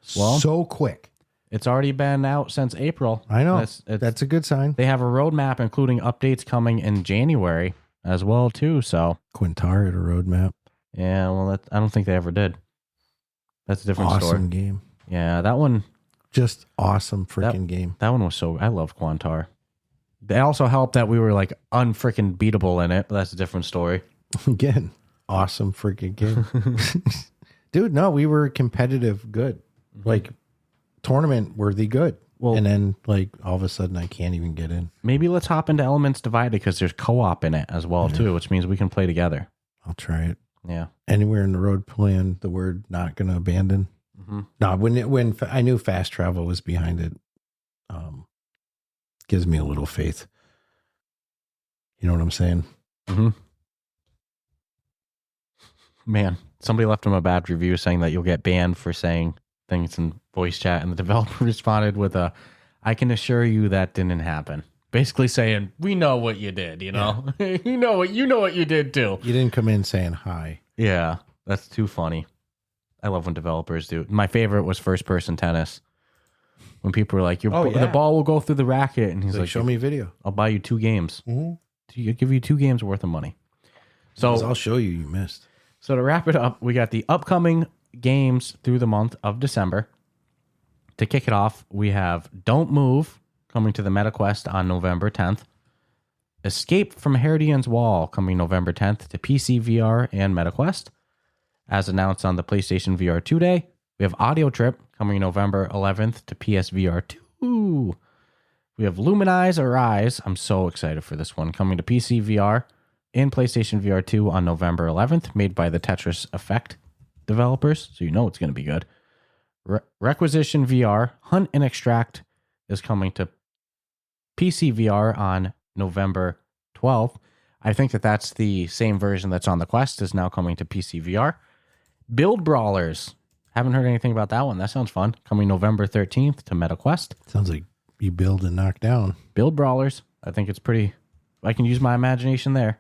so quick. It's already been out since April. I know. That's a good sign. They have a roadmap, including updates coming in January as well, too. So Quintar had a roadmap. yeah, well, I don't think they ever did. That's a different story. Awesome game. Yeah, that one. Just awesome freaking game. That one was so. I love Quantar. They also helped that we were like unfreaking beatable in it. But that's a different story. Again, awesome freaking game. Dude, no, we were competitive good. Like tournament worthy good. Well, and then like all of a sudden I can't even get in. Maybe let's hop into Elements Divided because there's co-op in it as well too, which means we can play together. I'll try it. Yeah. Anywhere in the road plan, the word not gonna abandon. Mm-hmm. No, when I knew fast travel was behind it, gives me a little faith. You know what I'm saying? Mm-hmm. Man, somebody left him a bad review saying that you'll get banned for saying things in voice chat, and the developer responded with I can assure you that didn't happen. Basically saying, we know what you did, you know? Yeah. you know what you did too. You didn't come in saying hi. Yeah, that's too funny. I love when developers do. My favorite was first person tennis. When people were like, the ball will go through the racket, and he's like, show me video. I'll buy you 2 games. Mm-hmm. I'll give you 2 games worth of money. So I'll show you missed. So to wrap it up, we got the upcoming games through the month of December. To kick it off, we have Don't Move coming to the MetaQuest on November 10th. Escape from Herdian's Wall coming November 10th to PC VR and MetaQuest. As announced on the PlayStation VR 2 Day, we have Audio Trip coming November 11th to PSVR 2. We have Luminize Arise. I'm so excited for this one. Coming to PC VR and PlayStation VR 2 on November 11th, made by the Tetris Effect developers, so you know it's going to be good. Requisition VR, Hunt and Extract is coming to PC VR on November 12th. I think that's the same version that's on the Quest is now coming to PC VR. Build Brawlers. Haven't heard anything about that one. That sounds fun. Coming November 13th to MetaQuest. Sounds like you build and knock down. Build Brawlers. I think it's pretty... I can use my imagination there.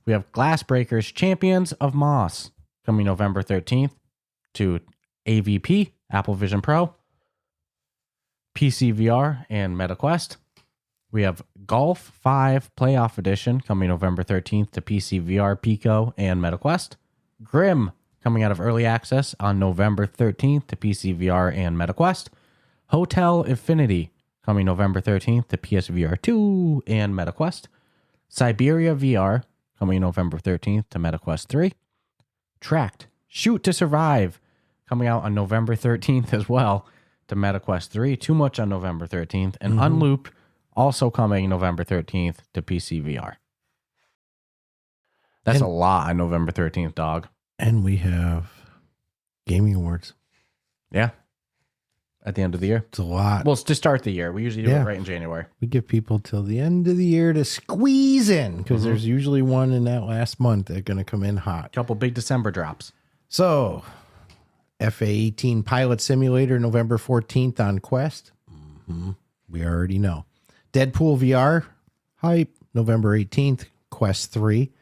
We have Glassbreakers Champions of Moss coming November 13th to AVP, Apple Vision Pro, PC VR, and MetaQuest. We have Golf 5 Playoff Edition coming November 13th to PC VR, Pico, and MetaQuest. Grim coming out of Early Access on November 13th to PC VR and MetaQuest. Hotel Infinity coming November 13th to PSVR 2 and MetaQuest. Siberia VR coming November 13th to MetaQuest 3. Tracked Shoot to Survive coming out on November 13th as well to MetaQuest 3. Too much on November 13th. And UnLoop also coming November 13th to PC VR. That's a lot on November 13th, dog. And we have Gaming Awards. Yeah. At the end of the year. It's a lot. Well, it's to start the year. We usually do it right in January. We give people till the end of the year to squeeze in because there's usually one in that last month that's going to come in hot. Couple big December drops. So, FA-18 Pilot Simulator, November 14th on Quest. We already know. Deadpool VR, hype, November 18th, Quest 3.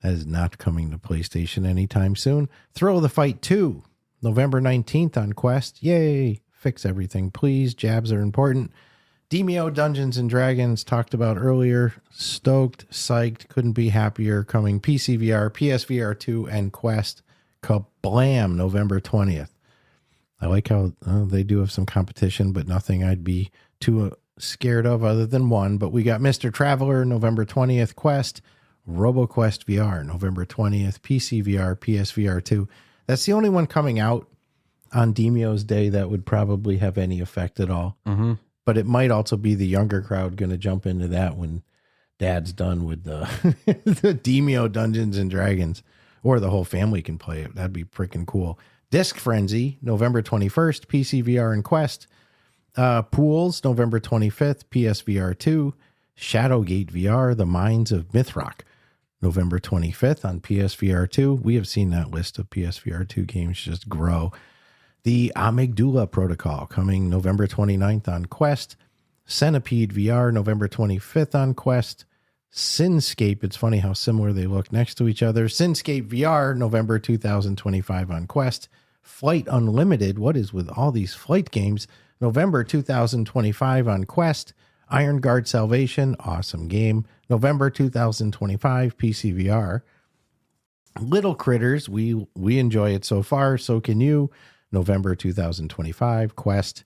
That is not coming to PlayStation anytime soon. Thrill of the Fight 2, November 19th on Quest. Yay. Fix everything, please. Jabs are important. Demeo Dungeons and Dragons, talked about earlier. Stoked, psyched, couldn't be happier. Coming PC VR, PSVR 2, and Quest. Kablam, November 20th. I like how they do have some competition, but nothing I'd be too scared of other than one. But we got Mr. Traveler, November 20th, Quest. Roboquest VR, November 20th, PC VR, PSVR 2. That's the only one coming out on Demeo's day that would probably have any effect at all. But it might also be the younger crowd going to jump into that when Dad's done with the the Demeo Dungeons and Dragons, or the whole family can play it. That'd be freaking cool. Disc Frenzy, November 21st, PC VR and Quest. Pools, November 25th, PSVR 2. Shadowgate VR, The Mines of Mythrock, November 25th on PSVR 2. We have seen that list of PSVR 2 games just grow. The Amygdala Protocol coming November 29th on Quest. Centipede VR, November 25th on Quest. Sinscape. It's funny how similar they look next to each other. Sinscape VR, November 2025 on Quest. Flight Unlimited. What is with all these flight games? November 2025 on Quest. Iron Guard Salvation. Awesome game. November 2025 PCVR. Little Critters. We enjoy it so far. So can you. November 2025 Quest.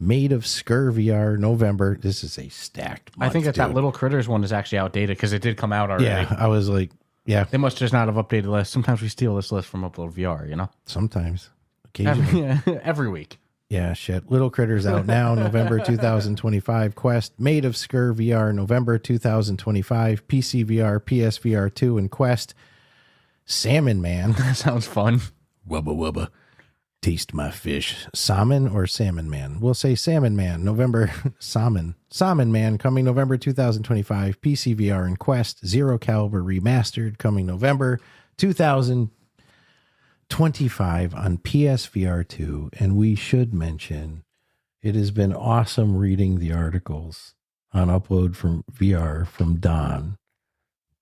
Made of Skur VR, November. This is a stacked month, I think that Little Critters one is actually outdated because it did come out already. Yeah, I was like, yeah. They must just not have updated the list. Sometimes we steal this list from Upload VR, you know? Sometimes. Occasionally. Every week. Yeah, shit. Little Critters out now, November 2025 Quest. Made of Skur VR, November 2025 PCVR, PSVR 2, and Quest. Salmon Man. That sounds fun. Wubba wubba. Taste my fish. Salmon or Salmon Man? We'll say Salmon Man. November. Salmon Man coming November 2025. PCVR and Quest. Zero Caliber Remastered coming November 2025 on PSVR 2. And we should mention it has been awesome reading the articles on Upload from VR from Don,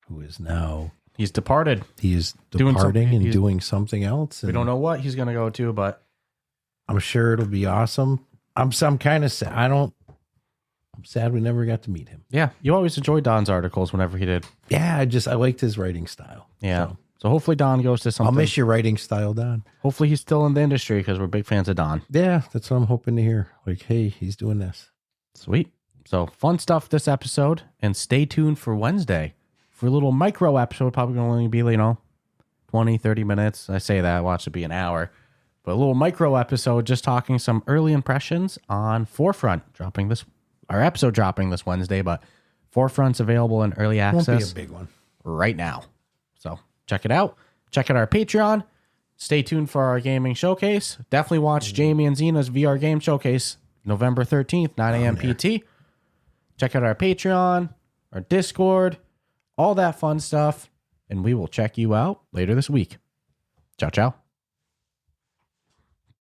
who is now... He's departed. He is departing and doing something else. We don't know what he's going to go to, but I'm sure it'll be awesome. I'm kind of sad. I'm sad we never got to meet him. Yeah, you always enjoyed Don's articles whenever he did. Yeah, I liked his writing style. Yeah. So hopefully Don goes to something. I'll miss your writing style, Don. Hopefully he's still in the industry because we're big fans of Don. Yeah, that's what I'm hoping to hear. Like, hey, he's doing this. Sweet. So fun stuff this episode, and stay tuned for Wednesday. For a little micro episode, probably going to only be, 20, 30 minutes. I say that, watch it be an hour. But a little micro episode, just talking some early impressions on Forefront. Our episode dropping this Wednesday, but Forefront's available in early access. Won't be a big one. Right now. So check it out. Check out our Patreon. Stay tuned for our gaming showcase. Definitely watch Jamie and Zena's VR game showcase, November 13th, 9 a.m. PT. Check out our Patreon, our Discord, all that fun stuff, and we will check you out later this week. Ciao, ciao.